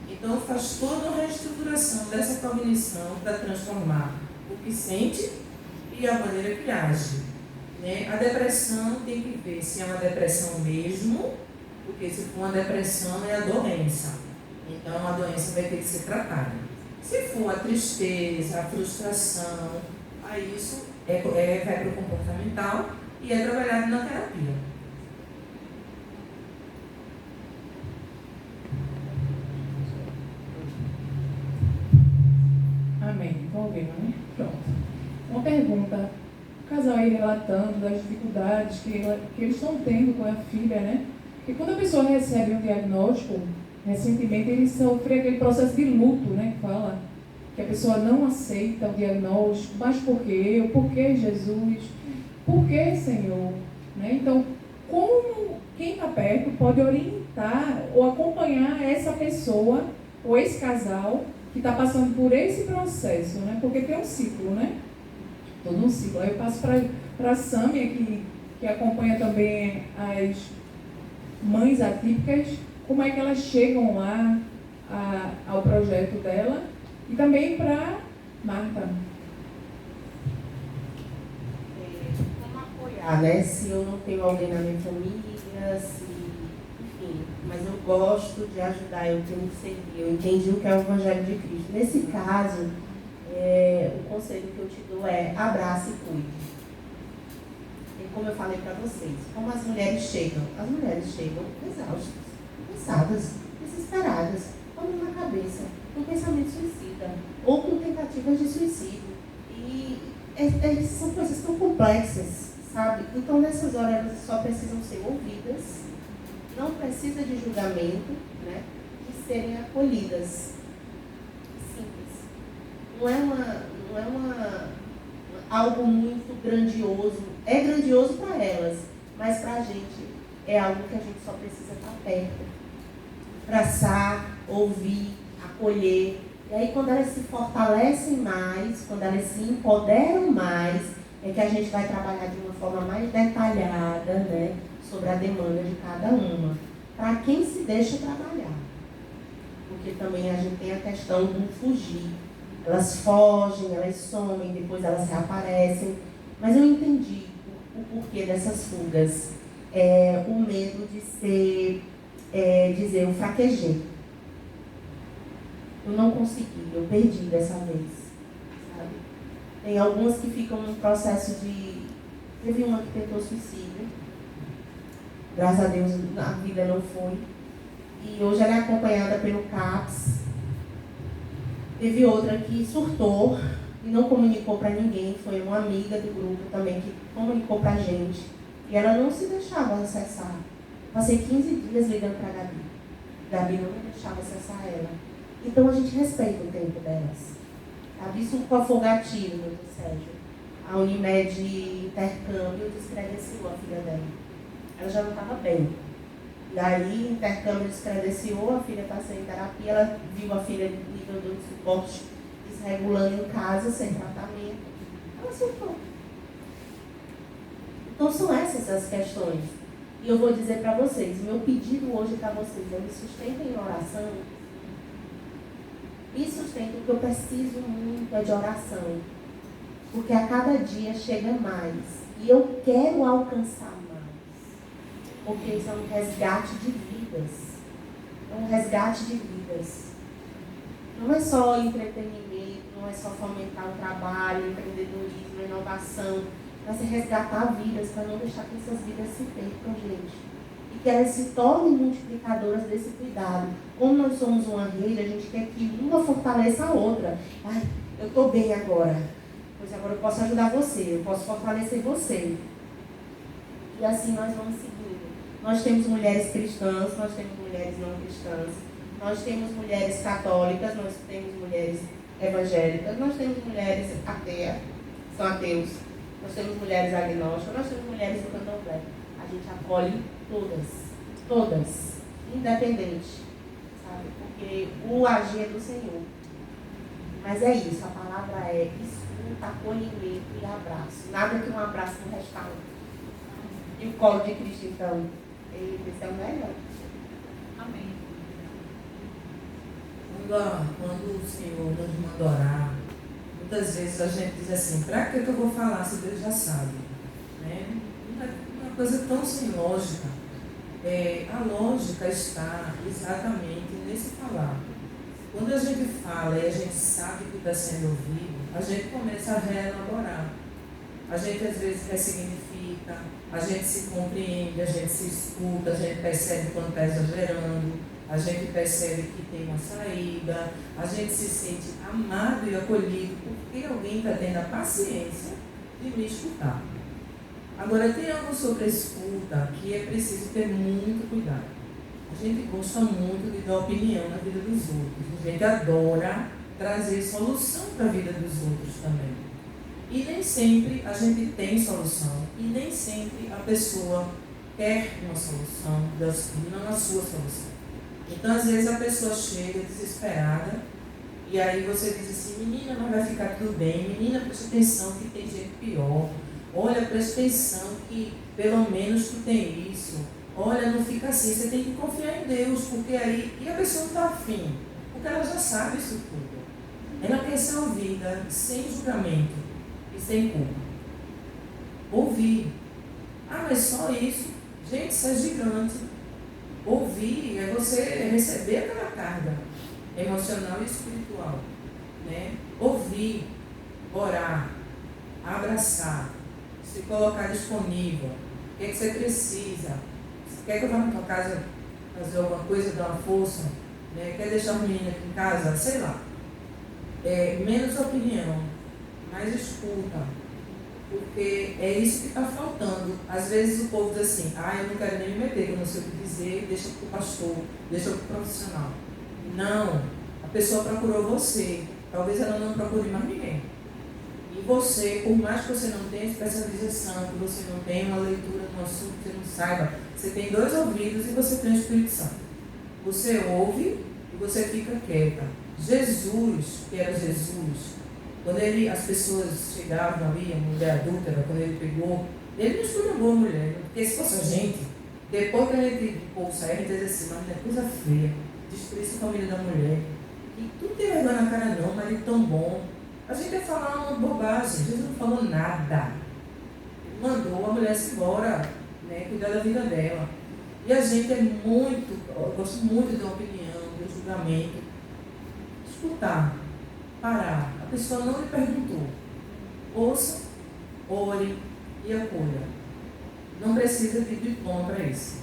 Então, faz toda uma reestruturação dessa cognição para transformar o que sente e a maneira que age. Né? A depressão tem que ver se é uma depressão mesmo, porque se for uma depressão é a doença. Então a doença vai ter que ser tratada. Se for a tristeza, a frustração, aí isso vai para o comportamental e é trabalhado na terapia. Amém. Estão ouvindo, né? Pronto. Uma pergunta. O casal aí relatando das dificuldades que eles estão tendo com a filha, né? Porque quando a pessoa recebe um diagnóstico, recentemente ele sofreu aquele processo de luto, né? Que fala que a pessoa não aceita o diagnóstico, mas por que eu? Por que Jesus? Por que Senhor? Né? Então, como quem está perto pode orientar ou acompanhar essa pessoa ou esse casal que está passando por esse processo, né? Porque tem um ciclo, né? Todo um ciclo. Aí eu passo para a Sâmia, que acompanha também as mães atípicas, como é que elas chegam lá ao projeto dela, e também para Marta. julgar, né? Se eu não tenho alguém na minha família, se, enfim, mas eu gosto de ajudar, eu tenho que servir, eu entendi o que é o Evangelho de Cristo. Nesse caso, o conselho que eu te dou é abrace e cuide. E como eu falei para vocês, como as mulheres chegam exaustas, cansadas, desesperadas, com uma cabeça, com pensamento suicida, ou com tentativas de suicídio. E são coisas tão complexas, sabe? Então, nessas horas, elas só precisam ser ouvidas, não precisa de julgamento, né? E serem acolhidas. Simples. Não é algo muito grandioso. É grandioso para elas, mas para a gente é algo que a gente só precisa estar perto. Abraçar, ouvir, acolher. E aí, quando elas se fortalecem mais, quando elas se empoderam mais, é que a gente vai trabalhar de uma forma mais detalhada, né, sobre a demanda de cada uma. Para quem se deixa trabalhar. Porque também a gente tem a questão do fugir. Elas fogem, elas somem, depois elas reaparecem. Mas eu entendi o porquê dessas fugas. O medo de ser, dizer, eu fraquejei. Eu não consegui, eu perdi dessa vez, sabe? Tem algumas que ficam num processo de... Teve uma que tentou suicídio. Graças a Deus a vida não foi. E hoje ela é acompanhada pelo CAPS. Teve outra que surtou e não comunicou para ninguém. Foi uma amiga do grupo também que comunicou para a gente. E ela não se deixava acessar. Passei 15 dias ligando para a Gabi. Gabi não me deixava acessar ela. Então a gente respeita o tempo delas. Sabe? Isso qual foi o gatilho, meu Sérgio? A Unimed Intercâmbio descredenciou a filha dela. Ela já não estava bem. E aí, intercâmbio descredenciou, a filha está sem terapia, ela viu a filha nível 2 de suporte desregulando em casa, sem tratamento. Ela surtou. Então são essas as questões. E eu vou dizer para vocês, meu pedido hoje para vocês é me sustentem em oração. Me sustentem, o que eu preciso muito é de oração. Porque a cada dia chega mais. E eu quero alcançar mais. Porque isso é um resgate de vidas. É um resgate de vidas. Não é só entretenimento, não é só fomentar o trabalho, empreendedorismo, inovação. Mas é resgatar vidas para não deixar que essas vidas se percam, gente. E que elas se tornem multiplicadoras desse cuidado. Como nós somos uma rede, a gente quer que uma fortaleça a outra. Ai, eu estou bem agora. Pois agora eu posso ajudar você, eu posso fortalecer você. E assim nós vamos seguindo. Nós temos mulheres cristãs, nós temos mulheres não cristãs, nós temos mulheres católicas, nós temos mulheres evangélicas, nós temos mulheres ateias, são ateus, nós temos mulheres agnósticas, nós temos mulheres do candomblé. A gente acolhe todas, independente, sabe? Porque o agir é do Senhor. Mas é isso, a palavra é escuta, acolhimento e abraço. Nada que um abraço não restaure. E o colo de Cristo, então, esse é o melhor. Amém. Quando o Senhor nos manda orar, muitas vezes a gente diz assim, para que eu vou falar se Deus já sabe? Né? Uma coisa tão sem lógica. A lógica está exatamente nesse falar. Quando a gente fala e a gente sabe que está sendo ouvido, a gente começa a reelaborar. A gente às vezes ressignifica, a gente se compreende, a gente se escuta, a gente percebe quando está exagerando, a gente percebe que tem uma saída, a gente se sente amado e acolhido porque alguém está tendo a paciência de me escutar. Agora, tem algo sobre a escuta que é preciso ter muito cuidado. A gente gosta muito de dar opinião na vida dos outros, a gente adora trazer solução para a vida dos outros também. E nem sempre a gente tem solução. E nem sempre a pessoa quer uma solução, não a sua solução. Então, às vezes, a pessoa chega desesperada e aí você diz assim, menina, mas vai ficar tudo bem. Menina, presta atenção que tem gente pior. Olha, presta atenção que pelo menos tu tem isso. Olha, não fica assim. Você tem que confiar em Deus, porque aí... E a pessoa não está afim, porque ela já sabe isso tudo. Ela quer ser ouvida sem julgamento. Sem culpa. Ouvir. Ah, mas só isso? Gente, isso é gigante. Ouvir é você receber aquela carga emocional e espiritual, né? Ouvir, orar, abraçar, se colocar disponível. O que é que você precisa? Você quer que eu vá na tua casa fazer alguma coisa, dar uma força? Né? Quer deixar o menino aqui em casa? Sei lá. Menos opinião, mais escuta. Porque é isso que está faltando. Às vezes o povo diz assim, eu não quero nem me meter, que eu não sei o que dizer, deixa para o pastor, deixa para o profissional. Não, a pessoa procurou você, talvez ela não procure mais ninguém. E você, por mais que você não tenha especialização, que você não tenha uma leitura no assunto, que você não saiba, você tem 2 ouvidos e você tem o Espírito Santo. Você ouve e você fica quieta. Jesus, que era Jesus, quando as pessoas chegavam ali, a mulher adúltera, quando ele pegou, ele não escolheu a mulher, porque se fosse a gente, depois que a gente pulsa aí, a gente diz assim, mas é coisa feia, destruir a família da mulher, e tudo tem vergonha na cara não, marido tão bom. A gente ia falar uma bobagem, Jesus não falou nada. Ele mandou a mulher se embora, né, cuidar da vida dela. E a gente eu gosto muito de uma opinião, de um julgamento. Escutar, parar. A pessoa não lhe perguntou. Ouça, ore e acolha. Não precisa de diploma para isso.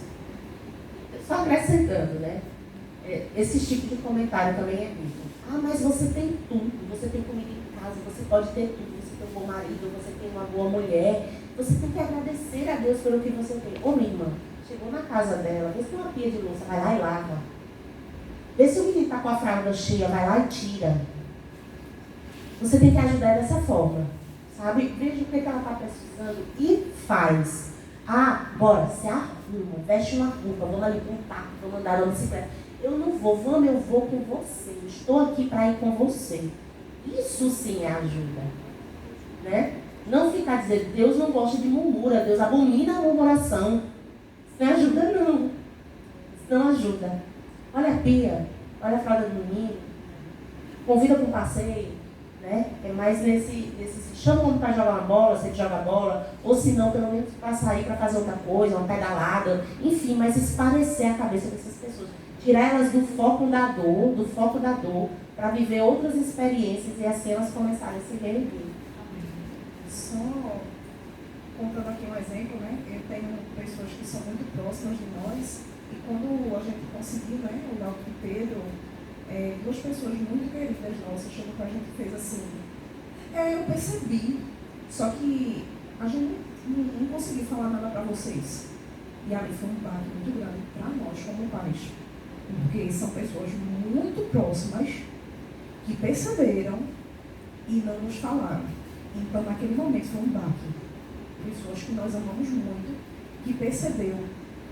Só acrescentando, né? Esse tipo de comentário também é bíblico. Mas você tem tudo, você tem comida em casa, você pode ter tudo, você tem um bom marido, você tem uma boa mulher. Você tem que agradecer a Deus pelo que você tem. Ô, minha irmã, chegou na casa dela, vê se tem uma pia de louça, vai lá e lava. Vê se o menino está com a fralda cheia, vai lá e tira. Você tem que ajudar dessa forma, sabe? Veja o que ela está precisando e faz. Bora, se arruma, veste uma roupa, vamos ali para um parque, vamos andar na bicicleta. Eu não vou, eu vou com você. Estou aqui para ir com você. Isso sim é ajuda, né? Não ficar dizendo, Deus não gosta de murmura, Deus abomina a murmuração. Isso não ajuda, não. Isso não ajuda. Olha a pia, olha a fralda do menino, convida para um passeio, né? É mais nesse chama o homem para jogar uma bola, você que joga bola, ou se não, pelo menos para sair para fazer outra coisa, uma pedalada, enfim, mas esparecer a cabeça dessas pessoas. Tirar elas do foco da dor, para viver outras experiências e assim elas começarem a se reerguer. Só contando aqui um exemplo, né? Eu tenho pessoas que são muito próximas de nós e quando a gente conseguiu, né, o Dalton e Pedro, 2 pessoas muito queridas nossas chegou para a gente e fez assim. Eu percebi, só que a gente não conseguiu falar nada para vocês. E ali foi um baque muito grande para nós como pais. Porque são pessoas muito próximas que perceberam e não nos falaram. Então, naquele momento, foi um baque. Pessoas que nós amamos muito, que percebeu,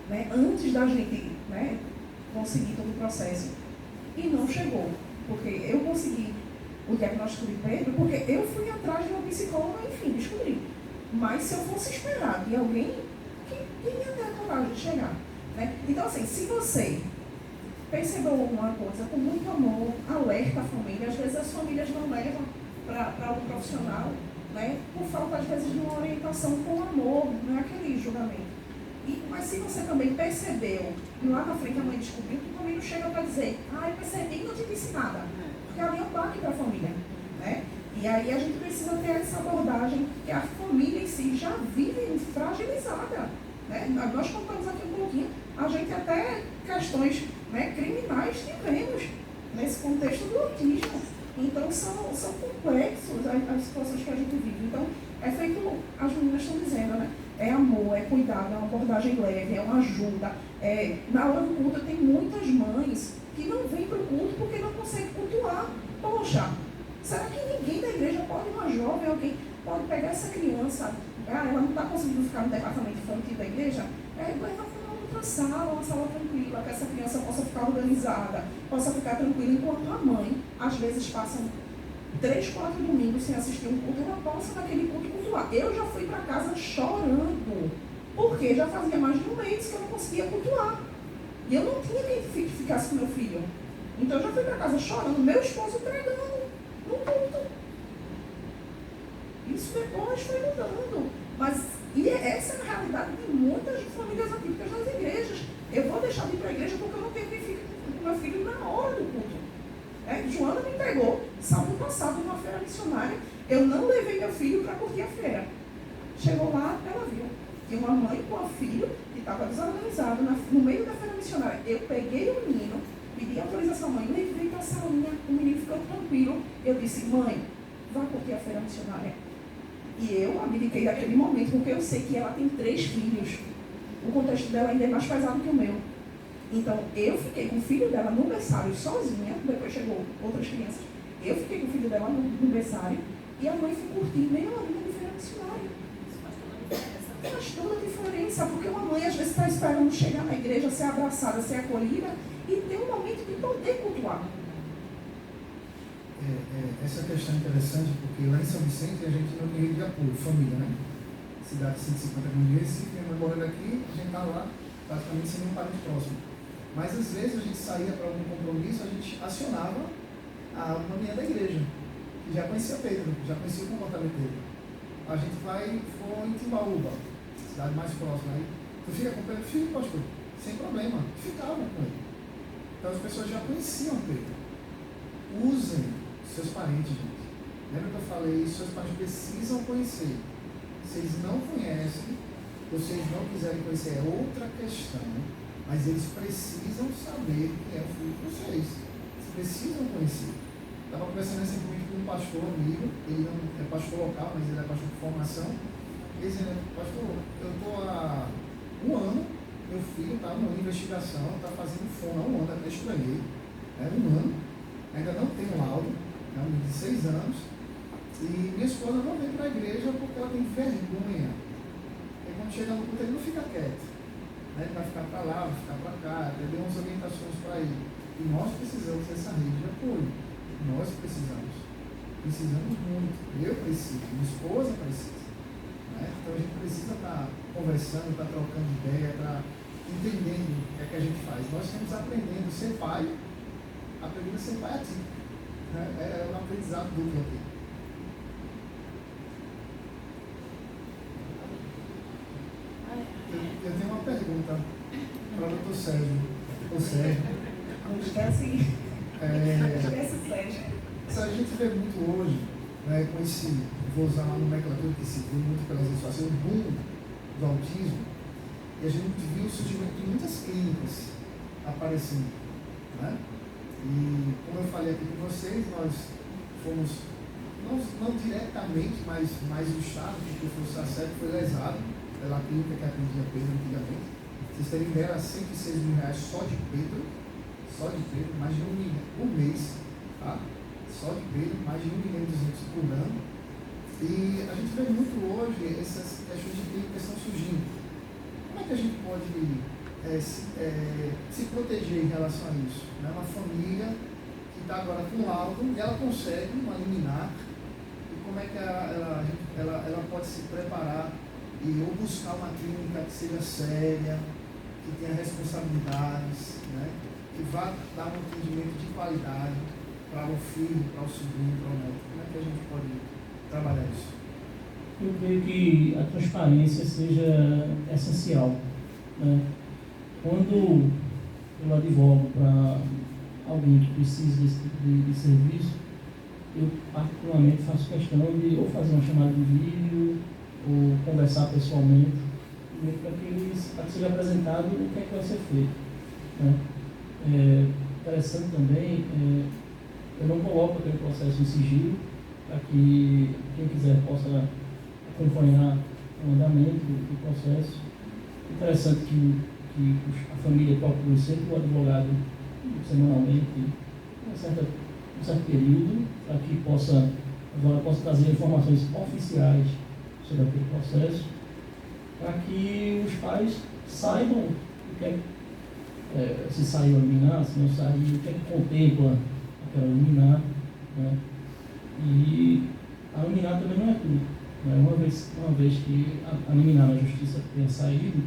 né, antes da gente, né, conseguir todo o processo. E não chegou. Porque eu consegui o diagnóstico de Pedro, porque eu fui atrás de uma psicóloga, enfim, descobri. Mas se eu fosse esperar de alguém, quem ia ter a coragem de chegar? Né? Então, assim, se você percebeu alguma coisa com muito amor, alerta a família. Às vezes as famílias não levam para o profissional, né, por falta, às vezes, de uma orientação com amor, não é aquele julgamento. Mas se você também percebeu, e lá na frente a mãe descobriu, tu também não chega para dizer, eu percebi e não te disse nada. Porque ali é um baque para a família. Né? E aí a gente precisa ter essa abordagem que a família em si já vive fragilizada. Né? Nós contamos aqui um pouquinho, a gente até questões, né, criminais tivemos nesse contexto do autismo. Então são complexos as situações que a gente vive. Então é feito, as meninas estão dizendo, né? É amor, é cuidado, é uma abordagem leve, é uma ajuda. Na hora do culto tem muitas mães que não vêm para o culto porque não conseguem cultuar. Poxa, será que ninguém da igreja pode, uma jovem, alguém pode pegar essa criança, ela não está conseguindo ficar no departamento infantil da igreja, levar para outra sala, uma sala tranquila, que essa criança possa ficar organizada, possa ficar tranquila, enquanto a mãe, às vezes, passa 3, 4 domingos sem assistir um culto, ela possa naquele culto cultuar. Eu já fui para casa chorando, porque já fazia mais de um mês que eu não conseguia cultuar. E eu não tinha quem ficasse com meu filho. Então eu já fui para casa chorando, meu esposo pregando no culto. Isso depois foi mudando. Mas E essa é a realidade de muitas famílias atípicas nas igrejas. Eu vou deixar de ir para a igreja porque eu não tenho quem fique com meu filho na hora do culto. Joana me entregou, sábado passado, numa feira missionária. Eu não levei meu filho para curtir a feira. Chegou lá, ela viu. Tinha uma mãe com um filho que estava desorganizado no meio da feira missionária. Eu peguei o menino, pedi autorização à mãe, levei para a salinha, o menino ficou tranquilo. Eu disse, mãe, vá curtir a feira missionária. E eu abdiquei daquele momento, porque eu sei que ela tem 3 filhos. O contexto dela ainda é mais pesado que o meu. Então, eu fiquei com o filho dela no berçário sozinha, depois chegou outras crianças. Eu fiquei com o filho dela no berçário e a mãe foi curtir meia horinha de feira missionária. Faz toda a diferença, porque uma mãe às vezes está esperando chegar na igreja, ser abraçada, ser acolhida e ter um momento de poder cultuar. Essa questão é interessante, porque lá em São Vicente a gente não tem rede de apoio, família, né? Cidade de 150 mil vezes, minha mãe morando aqui, a gente está lá praticamente sem nenhum parente próximo. Mas às vezes a gente saía para algum compromisso, a gente acionava uma menina da igreja, que já conhecia Pedro, já conhecia o comportamento dele. A gente foi em Timbaúba, cidade mais próxima aí. Tu fica com o Pedro? Fica, pastor, sem problema, ficava com ele. Então as pessoas já conheciam Pedro. Usem seus parentes, gente. Lembra que eu falei? Seus parentes precisam conhecer. Vocês não conhecem, vocês não quiserem conhecer, é outra questão. Mas eles precisam saber quem é o filho de vocês. Vocês precisam conhecer. Estava conversando recentemente com um pastor amigo, ele não é pastor local, mas ele é pastor de formação. Ele dizendo, pastor, eu estou há 1 ano, meu filho está numa investigação, está fazendo fono há 1 ano, até estranhei, 1 ano, ainda não tem um laudo, é um menino de 6 anos, e minha esposa não vem para a igreja porque ela tem vergonha. E quando chega no culto, ele não fica quieto, ele vai ficar para lá, vai ficar para cá, ele deu umas orientações para ele. E nós precisamos dessa rede de apoio. Nós precisamos muito. Eu preciso, minha esposa precisa. Então a gente precisa estar conversando, estar trocando ideia, estar entendendo o que é que a gente faz. Nós estamos aprendendo a ser pai, aprendendo a ser pai ativo. É um aprendizado duplo aqui. Eu tenho uma pergunta para o doutor Sérgio. Vamos ficar assim. A gente vê muito hoje, com esse, vou usar uma nomenclatura que se vê muito pelas redes sociais, o boom do autismo, e a gente viu o surgimento de muitas clínicas aparecendo. E como eu falei aqui com vocês, nós fomos, não diretamente, mas mais o Estado, porque o professor Sérgio foi lesado pela clínica que atendia Pedro antigamente. Vocês terem ideia, era R$106 mil só de Pedro, mais de 1 milhão por mês, tá? Só de Pedro, mais de 1,2 milhão por ano. E a gente vê muito hoje essas questões de clínica que estão surgindo. Como é que a gente pode se proteger em relação a isso? Uma família que está agora com laudo e ela consegue uma liminar, e como é que ela pode se preparar ou buscar uma clínica que seja séria, que tenha responsabilidades, que vá dar um atendimento de qualidade para o filho, para o sobrinho, para o neto. Como é que a gente pode trabalhar isso? Eu creio que a transparência seja essencial. Quando eu advogo para alguém que precisa desse tipo de serviço, eu particularmente faço questão de ou fazer uma chamada de vídeo, ou conversar pessoalmente, para que seja apresentado o que é que vai ser feito. Interessante também, eu não coloco aquele processo em sigilo, para que quem quiser possa acompanhar o andamento do processo. Interessante que a família procure sempre o advogado semanalmente, um certo período, para que possa trazer informações oficiais sobre aquele processo, para que os pais saibam o que se saiu a liminar, se não saiu, o que é que contempla aquela liminar. E a liminar também não é tudo. Uma vez que a liminar na justiça tenha saído,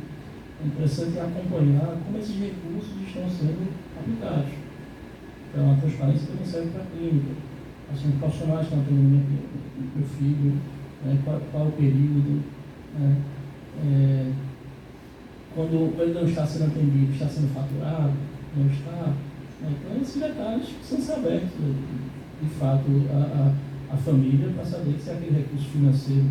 é interessante acompanhar como esses recursos estão sendo aplicados. Então, a transparência também serve para a clínica. Assim, os profissionais estão atendendo meu filho, qual o período, quando ele não está sendo atendido, está sendo faturado, não está. Então, esses detalhes precisam ser abertos, de fato, a família para saber se aquele recurso financeiro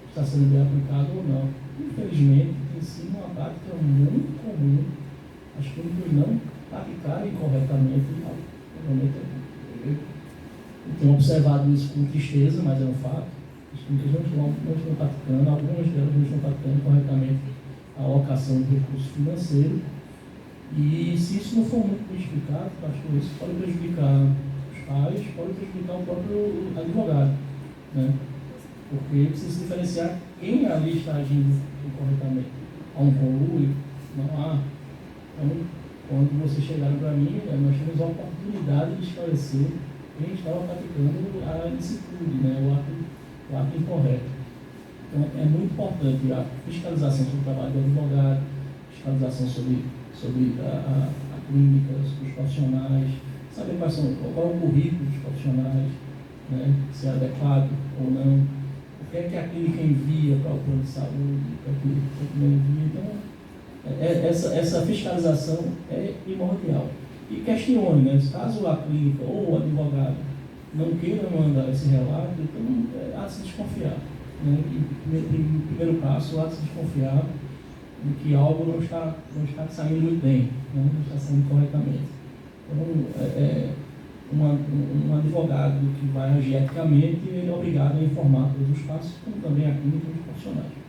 está sendo bem aplicado ou não. Infelizmente, tem sido uma prática muito comum as clínicas não praticarem corretamente. Eu tenho observado isso com tristeza, mas é um fato. As clínicas não estão praticando, algumas delas não estão praticando corretamente a alocação de recursos financeiros. E se isso não for muito bem explicado, pastor, isso pode prejudicar os pais, pode prejudicar o próprio advogado, né? Porque precisa diferenciar quem ali está agindo incorretamente. Há um conluio? Não há. Então, quando vocês chegaram para mim, nós temos a oportunidade de esclarecer quem estava praticando a ilicitude, né? o ato incorreto. Então, é muito importante a fiscalização sobre o trabalho do advogado, fiscalização sobre a clínica, sobre os profissionais, saber qual é o currículo dos profissionais, né? Se é adequado ou não, o que é que a clínica envia para o plano de saúde, o que é que não envia. Então, essa fiscalização é primordial. E questione, né? Caso a clínica ou o advogado não queira mandar esse relato, então há de se desconfiar. Né? Em primeiro passo, há de se desconfiar de que algo não está saindo muito bem, né? Não está saindo corretamente. Então, um advogado que vai agir eticamente, ele é obrigado a informar todos os passos, como também a clínica e os profissionais.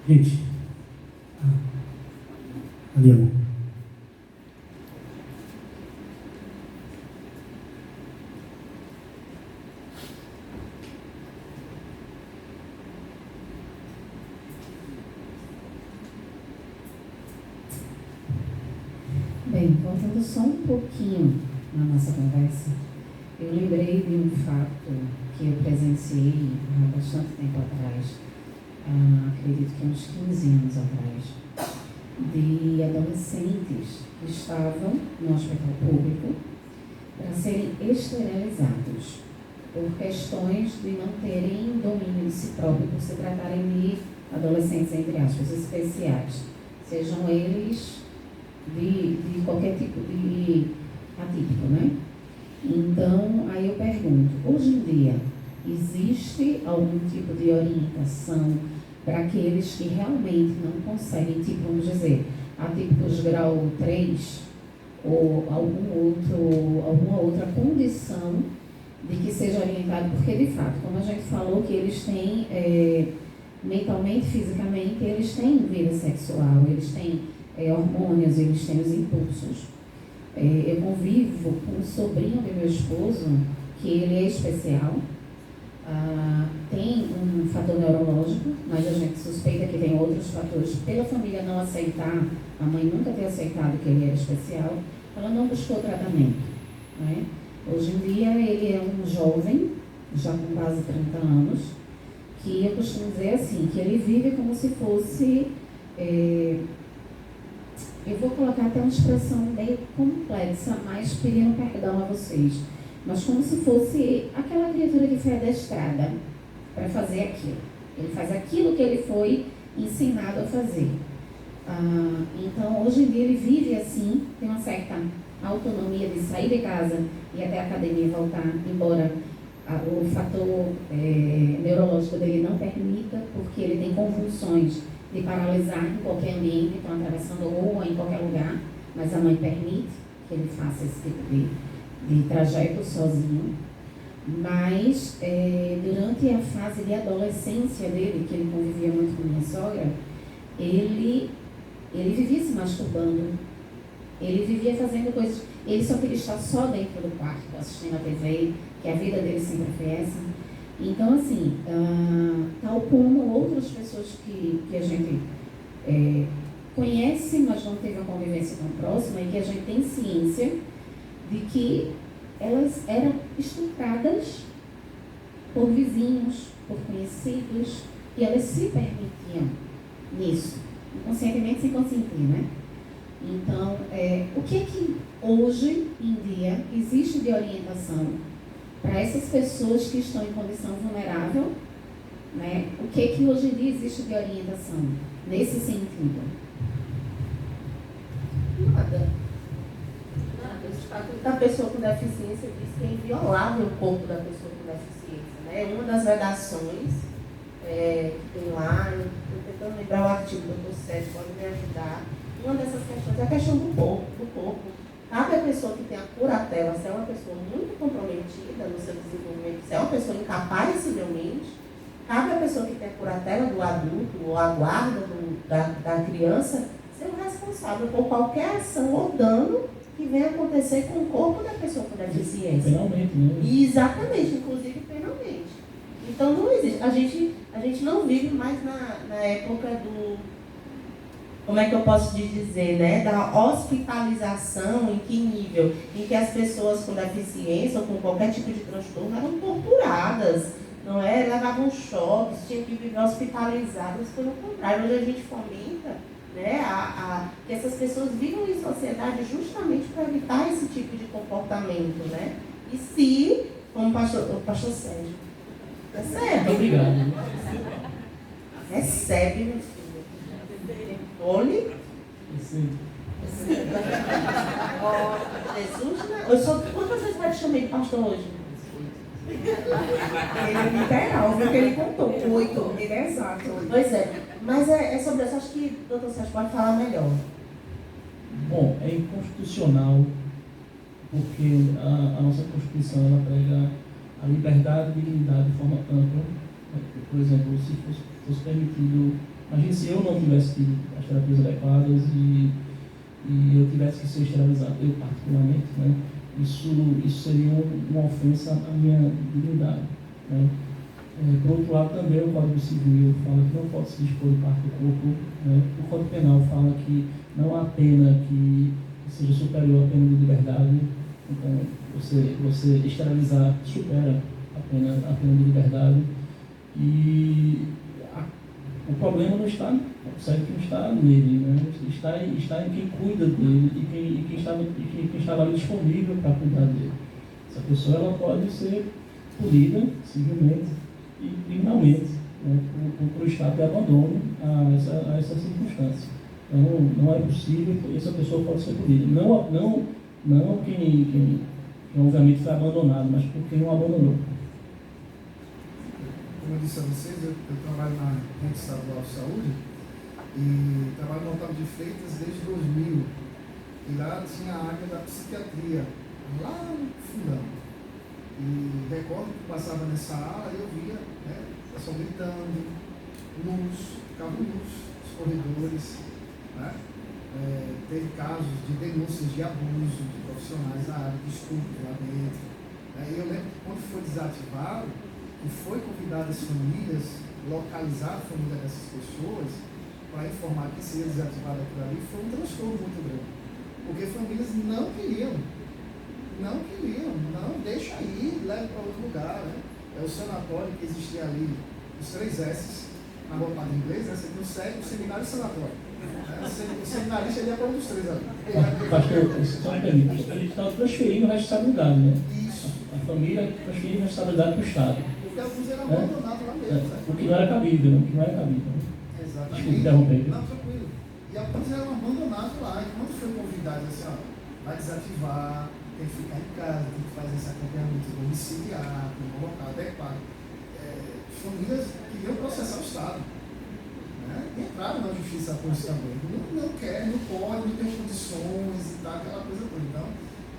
Gente, ali, amor. Bem, voltando só um pouquinho na nossa conversa, eu lembrei de um fato que eu presenciei há bastante tempo atrás, acredito que uns 15 anos atrás, de adolescentes que estavam no hospital público para serem esterilizados por questões de não terem domínio de si próprio, por se tratarem de adolescentes, entre aspas, especiais, sejam eles de qualquer tipo de atípico, né? Então, aí eu pergunto, hoje em dia, existe algum tipo de orientação para aqueles que realmente não conseguem, tipo, vamos dizer, atípicos grau 3 ou alguma outra condição de que seja orientado? Porque, de fato, como a gente falou, que eles têm, mentalmente, fisicamente, eles têm vida sexual, eles têm hormônios, eles têm os impulsos. Eu convivo com um sobrinho do meu esposo, que ele é especial, tem um fator neurológico, mas a gente suspeita que tem outros fatores. Pela família não aceitar, a mãe nunca ter aceitado que ele era especial, ela não buscou tratamento, né? Hoje em dia ele é um jovem, já com quase 30 anos, que eu costumo dizer assim, que ele vive como se fosse... eu vou colocar até uma expressão meio complexa, mas pedindo perdão a vocês. Mas como se fosse aquela criatura que foi adestrada para fazer aquilo. Ele faz aquilo que ele foi ensinado a fazer. Então, hoje em dia ele vive assim, tem uma certa autonomia de sair de casa e até a academia e voltar, embora o fator neurológico dele não permita, porque ele tem convulsões de paralisar em qualquer ambiente, então atravessando rua, em qualquer lugar, mas a mãe permite que ele faça esse tipo de trajeto sozinho. Mas durante a fase de adolescência dele, que ele convivia muito com minha sogra, ele vivia se masturbando, ele vivia fazendo coisas, ele só queria estar só dentro do quarto, assistindo a TV, que a vida dele sempre foi essa. Então, assim, tal como outras pessoas que a gente conhece, mas não teve uma convivência tão próxima, e que a gente tem ciência de que elas eram estupradas por vizinhos, por conhecidos, e elas se permitiam nisso, inconscientemente sem consentir, né? Então, o que hoje em dia existe de orientação para essas pessoas que estão em condição vulnerável, né? O que hoje em dia existe de orientação nesse sentido? Nada. O Estatuto da Pessoa com Deficiência diz que é inviolável o corpo da pessoa com deficiência. Né? Uma das vedações que tem lá, eu estou tentando lembrar o artigo, o doutor Sérgio pode me ajudar. Uma dessas questões é a questão do corpo. Cabe a pessoa que tem a curatela, se é uma pessoa muito comprometida no seu desenvolvimento, se é uma pessoa incapaz civilmente, cabe a pessoa que tem a curatela do adulto ou a guarda da criança ser o responsável por qualquer ação ou dano que venha acontecer com o corpo da pessoa com deficiência. Penalmente, né? Exatamente, inclusive penalmente. Então não existe. A gente não vive mais na época do, como é que eu posso dizer, né? Da hospitalização, em que nível? Em que as pessoas com deficiência ou com qualquer tipo de transtorno eram torturadas, não é? Levavam choques, tinham que viver hospitalizadas. Pelo contrário, hoje a gente fomenta, né, que essas pessoas vivam em sociedade justamente para evitar esse tipo de comportamento, né? E se, como o pastor Sérgio, recebe. Obrigado. Recebe, meu filho. Olhe. Sim. Jesus, né? Quantas vezes vai te chamar de pastor hoje? Ele é literal, viu que ele contou. 8, ele é exato. Pois é. Mas é sobre isso. Acho que o doutor Sérgio pode falar melhor. Bom, é inconstitucional, porque a nossa Constituição ela prega a liberdade e dignidade de forma ampla. Por exemplo, se fosse permitido, imagine se eu não tivesse tido as terapias adequadas e eu tivesse que ser esterilizado, eu particularmente, né? Isso seria uma ofensa à minha dignidade, né? Por outro lado, também o Código Civil fala que não pode se dispor de parte do corpo, né? O Código Penal fala que não há pena que seja superior à pena de liberdade. Então, você esterilizar supera a pena de liberdade. E o problema não está, certo, não está nele, né? Está em quem cuida dele e quem está ali disponível para cuidar dele. Essa pessoa ela pode ser punida civilmente e criminalmente, né, por estado de abandono a essa circunstância. Então, não é possível que essa pessoa pode ser punida. Não quem obviamente foi abandonado, mas por quem o abandonou. Como eu disse a vocês, eu trabalho na Rede Estadual de Saúde e trabalho no Otávio de Freitas desde 2000. E lá tinha a área da psiquiatria, lá no fundão. E recordo que passava nessa ala e eu via, né, o pessoal gritando, ficavam nus, os corredores, né? Teve casos de denúncias de abuso de profissionais da área, de estupro lá dentro. E eu lembro que quando foi desativado, e foi convidado as famílias, localizar a família dessas pessoas, para informar que seria desativado aquilo ali, foi um transtorno muito grande. Porque famílias não queriam, deixa aí, leva para outro lugar. Né? É o sanatório que existia ali, os 3 S's, na Rua Padre Inglês, né? Você tem o seminário e o sanatório. O seminarista ia para um dos 3 ali. Pastor, só me permite, a gente está transferindo a responsabilidade, né? Isso. A família transferindo a responsabilidade para o Estado. Porque alguns eram abandonados lá mesmo. Né? O que não era cabível, né? Exatamente. Desculpe interromper. Não, tranquilo. E alguns eram abandonados lá. E quando foi convidado, assim, ó, vai desativar, tem que ficar em casa, tem que fazer esse acompanhamento domiciliar, no local adequado. Famílias queriam processar o Estado. Né? E entraram na justiça por isso também. Não quer, não pode, não tem condições e tal, aquela coisa toda. Então,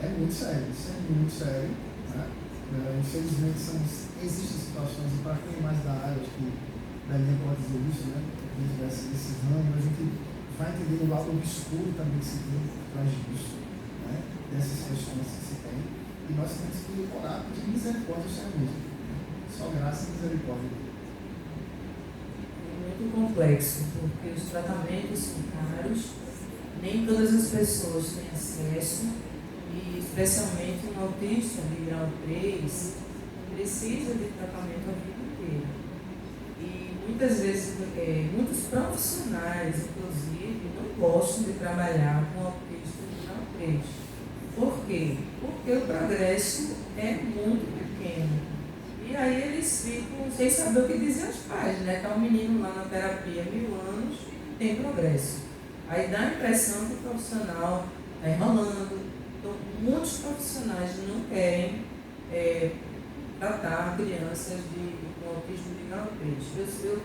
é muito sério, isso é muito sério. Né? Infelizmente, existem situações, e para quem é mais da área, acho que Belinha pode dizer isso, né? Desses anos, a gente vai entender o lado obscuro também que se tem por trás disso, né? Dessas questões que se tem. E nós temos que orar de misericórdia ao Senhor mesmo. Só graça e misericórdia. É muito complexo, porque os tratamentos são caros, nem todas as pessoas têm acesso, e especialmente um autista de grau 3 precisa de tratamento a vida inteira. E muitas vezes, muitos profissionais, inclusive, não gostam de trabalhar com autista nível 3. Por quê? Porque o progresso é muito pequeno. E aí eles ficam sem saber o que dizer aos pais, né? Tá um menino lá na terapia há 1000 anos, tem progresso. Aí dá a impressão que o profissional está enrolando. Então, muitos profissionais não querem tratar crianças com autismo de grau 3.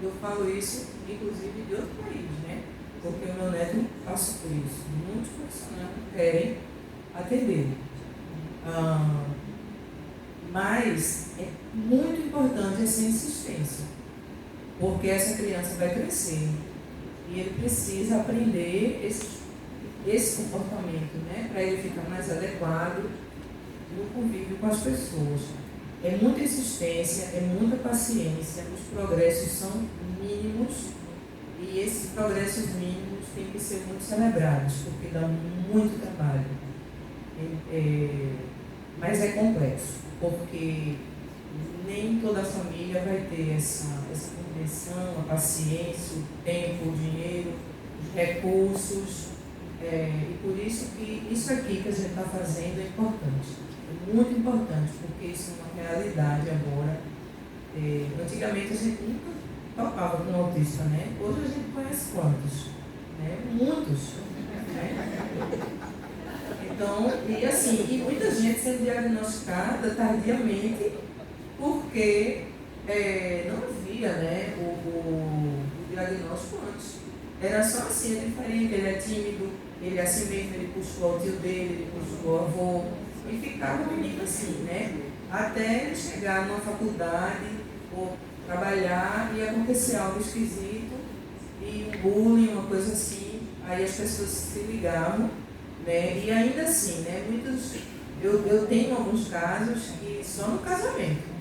Eu falo isso, inclusive, de outro país, né? Porque o meu neto passa por isso. Muitos profissionais não querem atender. Mas é muito importante essa insistência, porque essa criança vai crescer e ele precisa aprender esse comportamento, né, para ele ficar mais adequado no convívio com as pessoas. É muita insistência, é muita paciência, os progressos são mínimos e esses progressos mínimos têm que ser muito celebrados, porque dá muito trabalho. Mas é complexo, porque nem toda a família vai ter essa compreensão, a paciência, o tempo, o dinheiro, os recursos. E por isso que isso aqui que a gente está fazendo é importante. É muito importante, porque isso é uma realidade agora. Antigamente a gente nunca topava com um autista, né? Hoje a gente conhece quantos? Né? Muitos. Né? Então, e muita gente sendo diagnosticada tardiamente porque não havia, né, o diagnóstico antes. Era só assim, é diferente, ele é tímido, ele é assim mesmo, ele puxou o tio dele, ele puxou o avô, e ficava o menino assim, né? Até ele chegar numa faculdade ou trabalhar e acontecer algo esquisito, e um bullying, uma coisa assim, aí as pessoas se ligavam. Né? E ainda assim, né, eu tenho alguns casos que só no casamento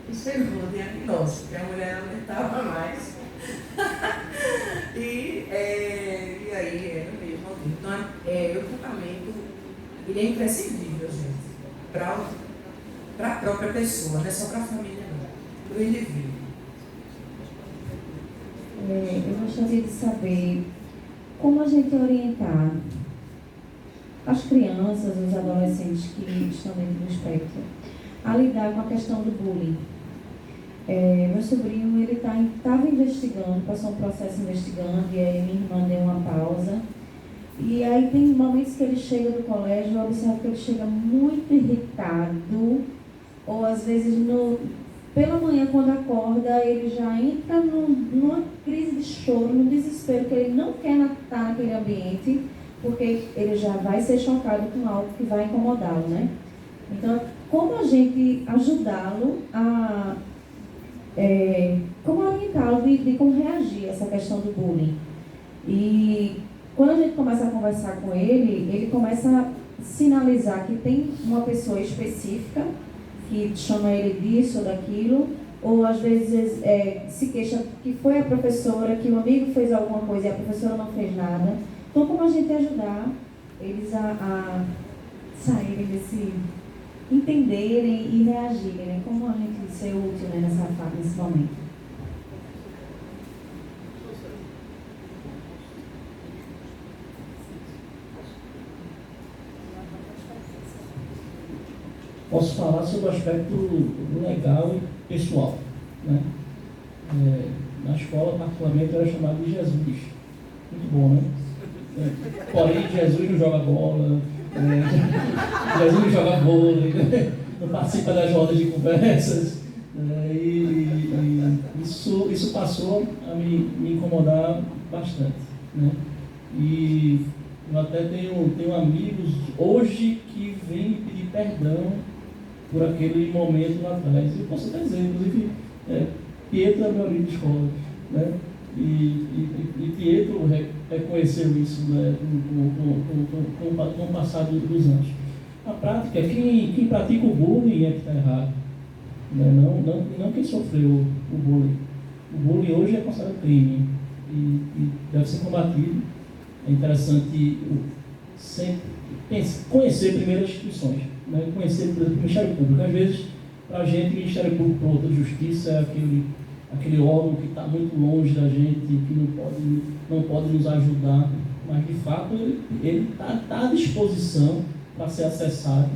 que chegou o diagnóstico, que a mulher não aguentava mais. e aí era mesmo. Então, o tratamento ele é imprescindível, gente, para a própria pessoa, não é só para a família, não, para o indivíduo. Eu gostaria de saber como a gente orientar as crianças, os adolescentes que estão dentro do espectro, a lidar com a questão do bullying. Meu sobrinho, ele estava investigando, passou um processo investigando, e aí minha irmã deu uma pausa. E aí tem momentos que ele chega do colégio, eu observo que ele chega muito irritado, ou às vezes pela manhã quando acorda, ele já entra numa crise de choro, num desespero, que ele não quer estar naquele ambiente, porque ele já vai ser chocado com algo que vai incomodá-lo, né? Então, como a gente ajudá-lo como orientá-lo de como reagir a essa questão do bullying. E quando a gente começa a conversar com ele começa a sinalizar que tem uma pessoa específica que chama ele disso ou daquilo, ou às vezes se queixa que foi a professora, que o amigo fez alguma coisa e a professora não fez nada. Então, como a gente ajudar eles a saírem desse, entenderem e reagirem, né? Como a gente ser útil, né, nesse momento. Posso falar sobre o aspecto legal e pessoal, né? Na escola, particularmente, eu era chamado de Jesus. Muito bom, né? Porém, Jesus não joga bola, Jesus não joga vôlei, não participa das rodas de conversas, e isso passou a me incomodar bastante, né? E eu até tenho amigos hoje que vêm me pedir perdão por aquele momento lá atrás. Eu posso até dizer, inclusive, Pietro é meu amigo de escola, né? E Pietro reconheceu isso, né, com o passar dos anos. A prática, quem pratica o bullying é que está errado, né? Não quem sofreu o bullying. O bullying hoje é considerado crime e deve ser combatido. É interessante sempre conhecer primeiro as instituições, né? Conhecer, por exemplo, o Ministério Público. Às vezes, para a gente, o Ministério Público, para outra justiça, é aquele aquele órgão que está muito longe da gente, que não pode nos ajudar, mas de fato ele está à disposição para ser acessado,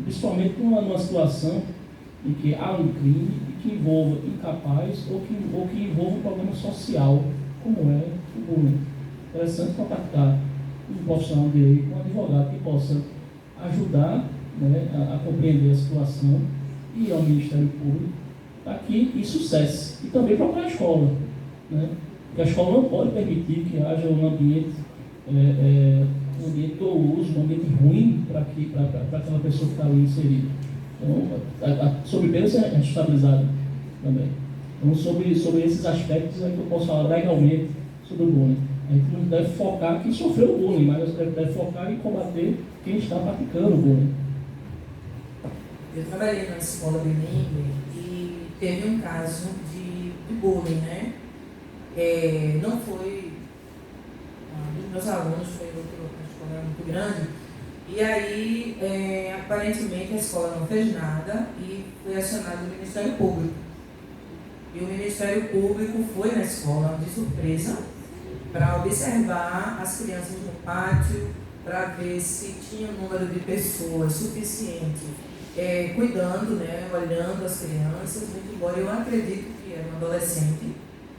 principalmente numa situação em que há um crime que envolva incapaz ou que envolva um problema social, como é o bullying. Interessante contactar um profissional de direito, um advogado que possa ajudar, né, a compreender a situação e ao Ministério Público para que isso cesse. E também procurar a escola, né? Porque a escola não pode permitir que haja um ambiente doloso, um ambiente ruim para aquela pessoa que está ali inserida. Então, sobre pena é responsabilizado também. Então, sobre esses aspectos é que eu posso falar legalmente sobre o bullying. A gente não deve focar quem sofreu o bullying, mas deve focar em combater quem está praticando o bullying. Eu trabalhei na escola bilíngue e teve um caso de bullying, né? Não foi um dos meus alunos, foi outro, a escola era muito grande, e aí aparentemente a escola não fez nada e foi acionado o Ministério Público. E o Ministério Público foi na escola de surpresa para observar as crianças no pátio, para ver se tinha um número de pessoas suficiente cuidando, né, olhando as crianças, muito embora eu acredito que era um adolescente,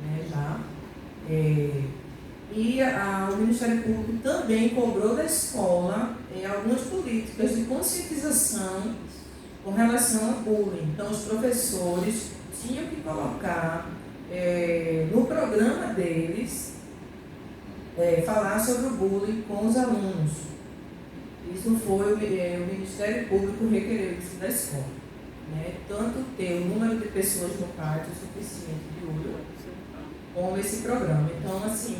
né, já. E o Ministério Público também cobrou da escola algumas políticas de conscientização com relação ao bullying. Então, os professores tinham que colocar no programa deles falar sobre o bullying com os alunos. Isso foi o Ministério Público requereu isso da escola, né? Tanto ter o número de pessoas no pátio suficiente de olho, como esse programa. Então, assim,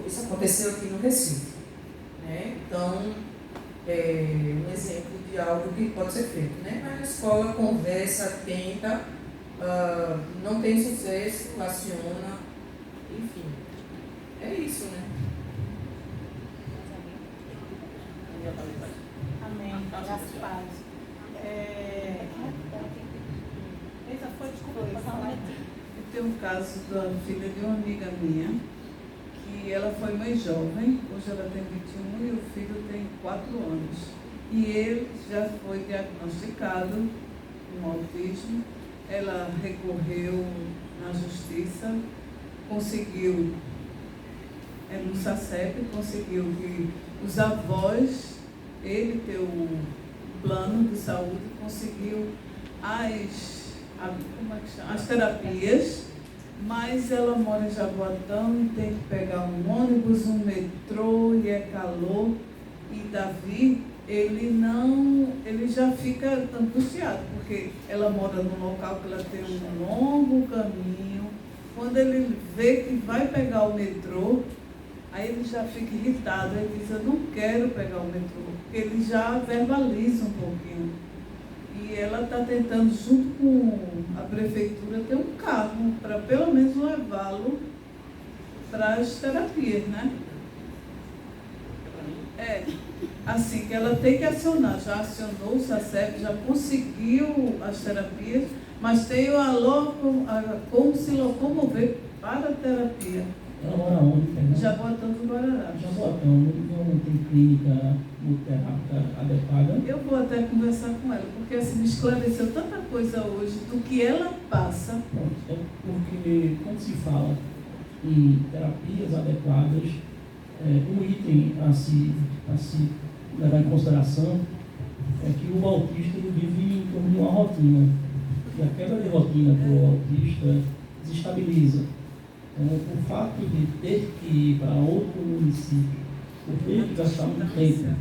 isso aconteceu aqui no Recife, né? Então, um exemplo de algo que pode ser feito, né? Mas a escola conversa, tenta, não tem sucesso, aciona, enfim, é isso, né? Amém. Graças a Deus. Essa foi, desculpa, falar. Eu tenho um caso da filha de uma amiga minha, que ela foi mãe jovem, hoje ela tem 21 e o filho tem 4 anos. E ele já foi diagnosticado com autismo, ela recorreu na justiça, conseguiu, no SACEP, conseguiu que os avós, ele ter o plano de saúde, conseguiu as terapias, mas ela mora em Jaboatão e tem que pegar um ônibus, um metrô, e é calor. E Davi, ele já fica angustiado, porque ela mora num local que ela tem um longo caminho. Quando ele vê que vai pegar o metrô, aí ele já fica irritado, ele diz, eu não quero pegar o metrô, porque ele já verbaliza um pouquinho. E ela está tentando, junto com a prefeitura, ter um carro para pelo menos levá-lo para as terapias, né? Assim, que ela tem que acionar, já acionou o SACEP, já conseguiu as terapias, mas tem como se locomover para a terapia. Ela mora onde? Jaboatão do Guarará. Jaboatão, não tem clínica multerápica adequada? Eu vou até conversar com ela, porque assim, me esclareceu tanta coisa hoje do que ela passa. Pronto, porque quando se fala em terapias adequadas, um item a se levar em consideração é que o autista ele vive em torno de uma rotina. E a quebra de rotina para o autista desestabiliza. Então, o fato de ter que ir para outro município, por ter que gastar muito tempo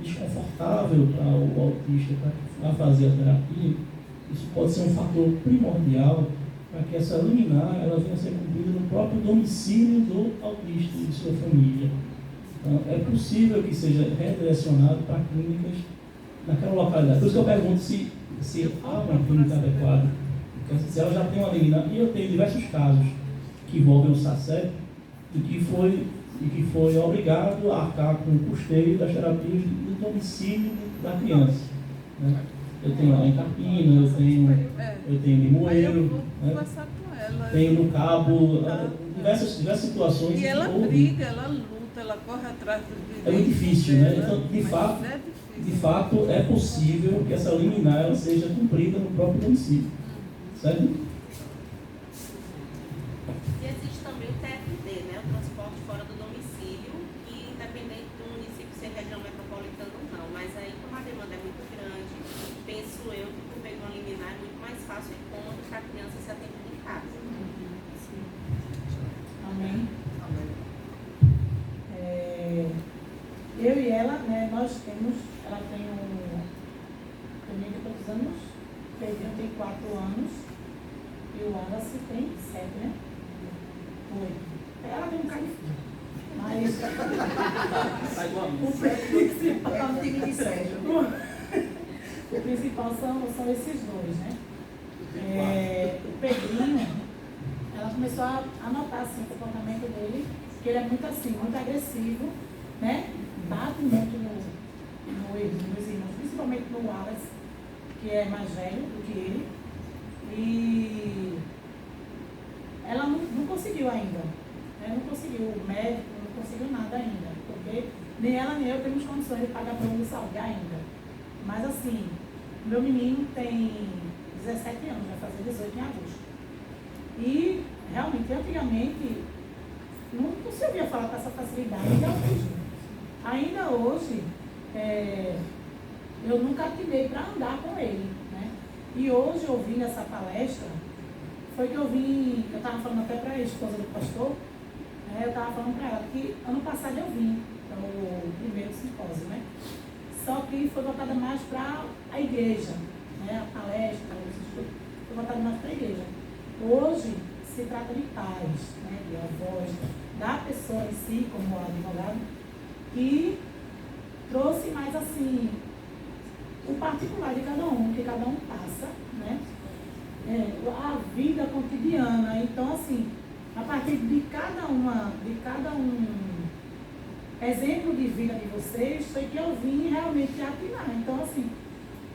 desconfortável para o autista para fazer a terapia, isso pode ser um fator primordial para que essa liminar ela venha a ser cumprida no próprio domicílio do autista e de sua família. Então, é possível que seja redirecionado para clínicas naquela localidade. Por isso que eu pergunto se há uma clínica adequada. Porque se ela já tem uma liminar, e eu tenho diversos casos que envolvem o SACEP, e que foi obrigado a arcar com o custeio das terapias do domicílio da criança. Né? Eu tenho lá em Capina, eu tenho em Limoeiro. Eu vou conversar com tem no cabo, diversas situações. E ela briga, ela luta, ela corre atrás do direito. É muito difícil, né? dela, Então, mas de fato, é possível que essa liminar ela seja cumprida no próprio município. Certo? E existe também o TFD, né? O transporte fora do domicílio, que independente do município ser região metropolitana ou não, mas aí como a demanda é muito grande, penso eu que por meio de uma liminar é muito mais fácil e cômodo para a criança se atender em casa. Amém. Amém. Eu e ela, né, ela tem também de quantos anos? Pedrinho tem 4 anos e o Wallace tem 7, né? 8. Ela tem um cara de filho. Mas o time de Sérgio. O principal são esses dois, né? O Pedrinho, ela começou a notar assim, o comportamento dele, que ele é muito assim, muito agressivo, né? Bate muito nos irmãos, principalmente no Wallace, que é mais velho do que ele. E ela não conseguiu ainda. Não conseguiu o médico, não conseguiu nada ainda. Porque nem ela nem eu temos condições de pagar plano de saúde ainda. Mas assim, meu menino tem 17 anos, vai fazer 18 em agosto. E realmente, antigamente, não conseguia falar com essa facilidade de autismo. Ainda hoje, eu nunca atinei para andar com ele, né? E hoje, ouvindo essa palestra, foi que eu estava falando até para a esposa do pastor, eu estava falando para ela que ano passado eu vim para o primeiro simpósio, né? Só que foi voltada mais para a igreja, né? A palestra, foi voltada mais para a igreja. Hoje se trata de pais, né? De avós, da pessoa em si, como advogado, que trouxe mais assim o particular de cada um, que cada um passa, né? A vida cotidiana. Então, assim, a partir de cada um exemplo de vida de vocês, foi que eu vim realmente atinar. Então, assim,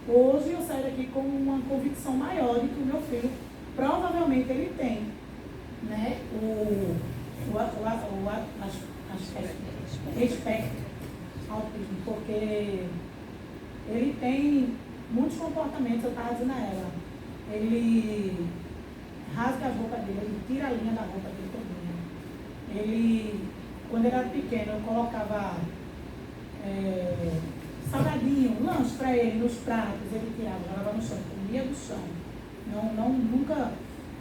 hoje eu saio daqui com uma convicção maior de que o meu filho, provavelmente ele tem, né, espectro autismo, porque ele tem muitos comportamentos, eu estava dizendo a ela, ele rasga a roupa dele, ele tira a linha da roupa dele todinha. Ele, quando ele era pequeno, eu colocava salgadinho, lanche para ele, nos pratos, ele tirava, jogava no chão, comia do chão.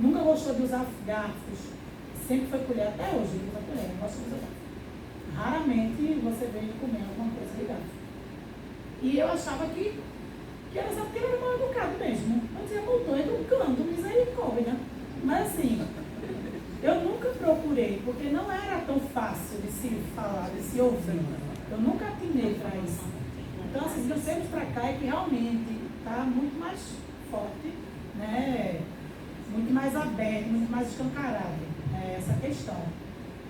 Nunca gostou de usar garfos, sempre foi colher, até hoje ele usa colher, não gosta de usar garfo. Raramente você vê ele comer alguma coisa de garfo. E eu achava que era só porque ele era mal educado mesmo. Eu dizia, voltou educando, misericórdia. Mas assim, eu nunca procurei, porque não era tão fácil de se falar, de se ouvir. Eu nunca atinei para isso. Então, assim, de uns tempos para cá é que realmente está muito mais forte, né? Muito mais aberto, muito mais escancarado essa questão.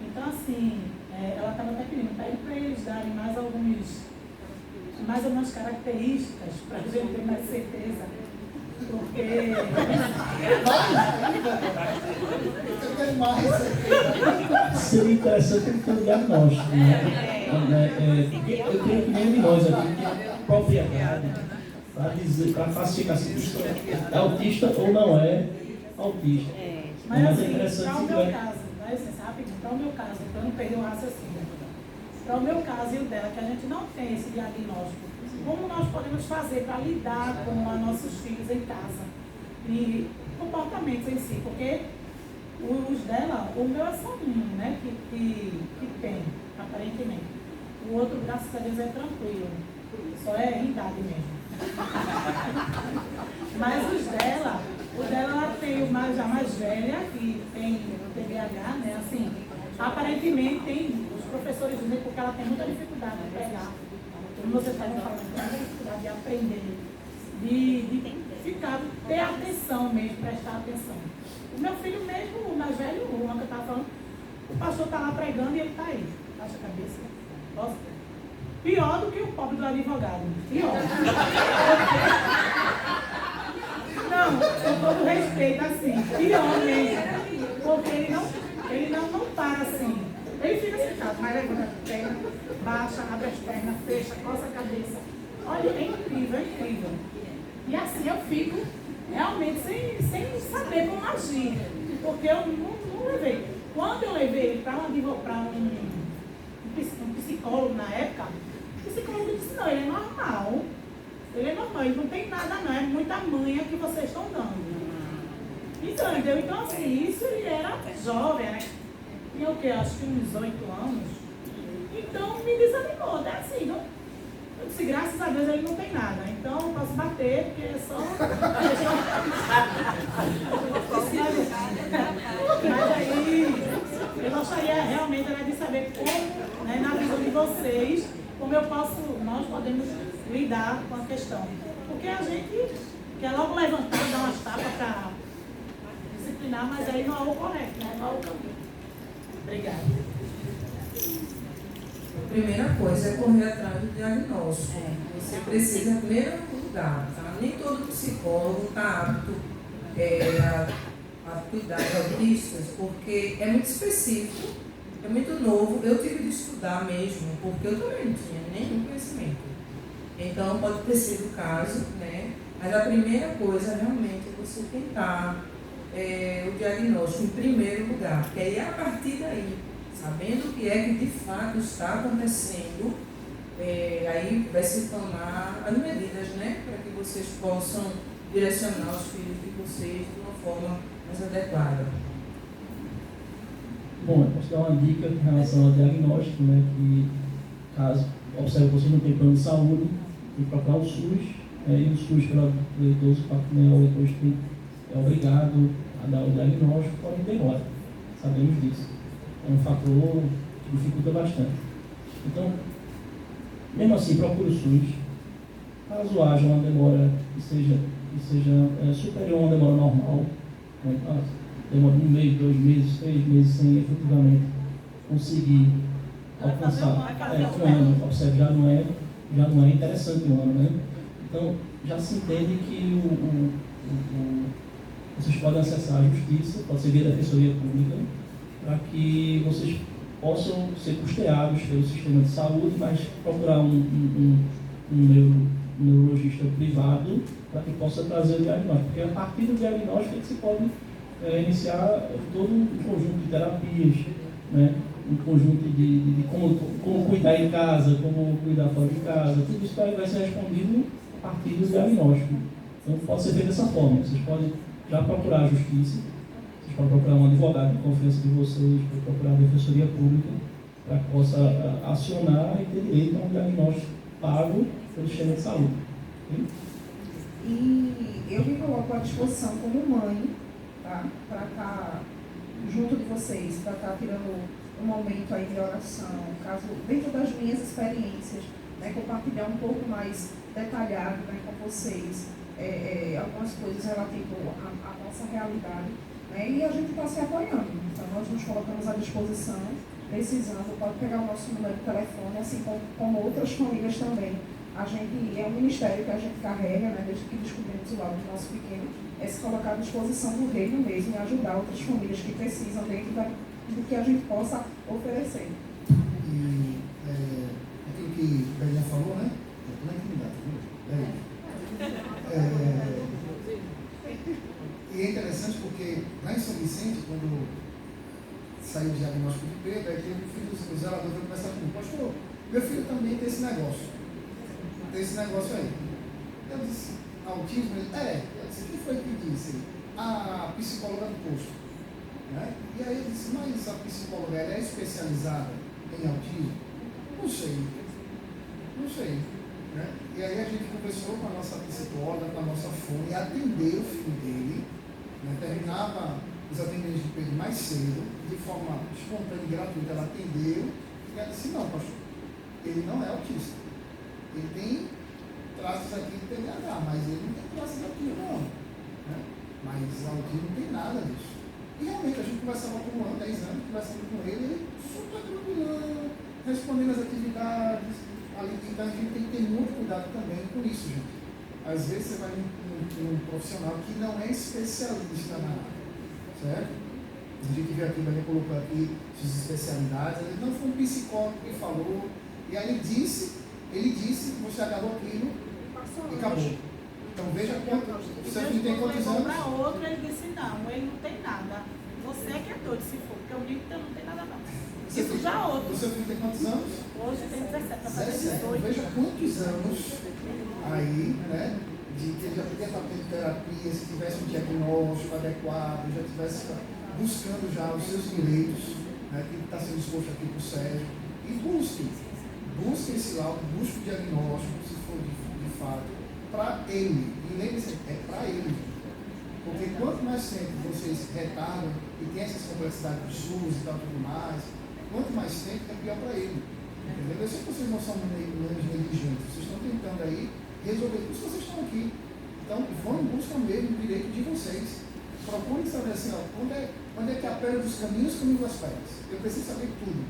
Então, assim, ela estava até pedindo para eles darem mais algumas características para a gente ter mais certeza. Porque seria interessante ter um diagnóstico, né? Eu tenho que nem de nós aqui, que é propriedade, para classificar se é autista ou não é autista. Mas é assim, interessante para o se meu tiver... caso, dá licença, rapidinho, para o meu caso, para eu não perder o raciocínio. Para o meu caso e o dela, que a gente não tem esse diagnóstico, como nós podemos fazer para lidar com os nossos filhos em casa e comportamentos em si, porque os dela, o meu é só um, né, que tem, aparentemente. O outro, graças a Deus, é tranquilo, só é idade mesmo. Mas o dela ela tem uma já mais velha, que tem TDAH, né, assim, aparentemente tem os professores dizem porque ela tem muita dificuldade de pegar. Como vocês estavam falando, tem muita dificuldade de aprender, de ter atenção mesmo, prestar atenção. O meu filho mesmo, o mais velho, o Juan que eu estava falando, o pastor está lá pregando e ele está aí, baixa a cabeça. Nossa, pior do que o pobre do advogado. Pior. Não, com todo respeito, assim, pior mesmo. Porque ele não para assim. Ele fica sentado, mas levanta a perna, baixa, abre as pernas, fecha, coça a cabeça. Olha, é incrível, é incrível. E assim eu fico realmente sem saber como agir. Porque eu não levei. Quando eu levei ele para um psicólogo na época, o psicólogo disse, não, ele é normal. Ele é normal, ele não tem nada não, é muita manha que vocês estão dando. Então, entendeu? Então assim, isso ele era jovem, né? Tinha o quê? Acho que uns 8 anos. Então me desanimou, né? Assim, não, eu disse, graças a Deus ele não tem nada. Então eu posso bater, porque é só. Mas aí eu gostaria realmente de saber como, né, na visão de vocês, como nós podemos lidar com a questão. Porque a gente quer logo levantar, dar umas tapas para disciplinar, mas aí não é o correto, né? Não é o caminho. Obrigada. A primeira coisa é correr atrás do diagnóstico. Você precisa, em primeiro lugar, tá? Nem todo psicólogo está apto a cuidar de autistas, porque é muito específico, é muito novo. Eu tive de estudar mesmo, porque eu também não tinha nenhum conhecimento. Então, pode ter sido o caso, né? Mas a primeira coisa realmente é você tentar o diagnóstico em primeiro lugar, porque aí a partir daí, sabendo o que é que de fato está acontecendo, aí vai se tomar as medidas, né? Para que vocês possam direcionar os filhos de vocês de uma forma mais adequada. Bom, eu posso dar uma dica em relação ao diagnóstico, né? Que caso observe que você não tem plano de saúde, tem que procurar o SUS, e o SUS, pelo idoso, depois é obrigado a dar o diagnóstico, pode demora, sabemos disso. É um fator que dificulta bastante. Então, mesmo assim, procure o SUS. Caso haja uma demora que seja superior a uma demora normal, né? Demora 1 mês, 2 meses, 3 meses sem efetivamente conseguir alcançar um ano, observe, já não é interessante um ano, né? Então, já se entende que vocês podem acessar a justiça, pode ser via defensoria pública, para que vocês possam ser custeados pelo sistema de saúde, mas procurar um neurologista privado para que possa trazer o diagnóstico. Porque a partir do diagnóstico é que se pode iniciar todo um conjunto de terapias, né? Um conjunto de como cuidar em casa, como cuidar fora de casa, tudo isso vai ser respondido a partir do diagnóstico. Então pode ser feito dessa forma. Vocês podem já procurar a justiça, vocês podem procurar um advogado de confiança de vocês, podem procurar a defensoria pública, para que possa acionar e ter direito a um diagnóstico pago pelo sistema de saúde. Okay? E eu me coloco à disposição como mãe, tá? Para estar junto de vocês, para estar tirando um momento aí de oração, caso dentro das minhas experiências, né, compartilhar um pouco mais detalhado, né, com vocês algumas coisas relativas à nossa realidade, né, e a gente está se apoiando. Então nós nos colocamos à disposição, precisando, pode pegar o nosso número de telefone, assim como outras famílias também. A gente é um ministério que a gente carrega, né, desde que descobrimos o lado do nosso pequeno, é se colocar à disposição do reino mesmo e ajudar outras famílias que precisam dentro do que a gente possa oferecer. E aquilo que o Belinha falou, né? Na intimidade, e é interessante porque lá em São Vicente, quando saiu o diagnóstico de Pedro, aí teve o filho do zelador que começar comigo, pastor, meu filho também tem esse negócio aí. Eu disse, autismo? Eu disse, quem foi que disse? A psicóloga do posto. Né? E aí eu disse, mas a psicóloga ela é especializada em autismo? Não sei. Né? E aí a gente conversou com a nossa psicóloga, com a nossa fone, atendeu o filho dele, né? Terminava os atendimentos de Pedro mais cedo, de forma espontânea e gratuita, ela atendeu, e ela disse, não, pastor, ele não é autista. Ele tem traços aqui de TDAH, mas ele não tem traços de autismo, não. Né? Mas autismo não tem nada disso. E realmente a gente conversava com 10 anos, conversando com ele super tranquilo, respondendo as atividades. Ali, então a gente tem que ter muito cuidado também com isso, gente. A às vezes você vai num profissional que não é especialista na área, certo? A gente veio aqui, vai colocar aqui suas especialidades, ele não foi um psicólogo que falou, e aí ele disse, você agarrou aquilo e acabou. Então veja quanto, seu filho tem quantos anos? Para outro, ele disse, não, ele não tem nada. Você que é doido, se for, porque eu digo que eu não tenho nada não. Isso já outro. O seu filho tem quantos anos? Hoje tem 17, para fazer 17. 18. Veja quantos anos aí, né? De que ele já podia estar tendo terapia, se tivesse um diagnóstico adequado, já estivesse buscando já os seus direitos, né, que está sendo exposto aqui para o Sérgio. E busque esse laudo, busque o diagnóstico, se for de fato, para ele. E lembre-se, é para ele. Porque quanto mais tempo vocês retardam e tem essas complexidades de SUS e tal, tudo mais, quanto mais tempo é pior para ele. Entendeu? Eu sei que vocês não são menos negligentes, vocês estão tentando aí resolver tudo que vocês estão aqui. Então, vão em busca mesmo do direito de vocês. Procurem saber assim, ó, onde é que é a pedra dos caminhos, os caminhos das pedras. Eu preciso saber tudo,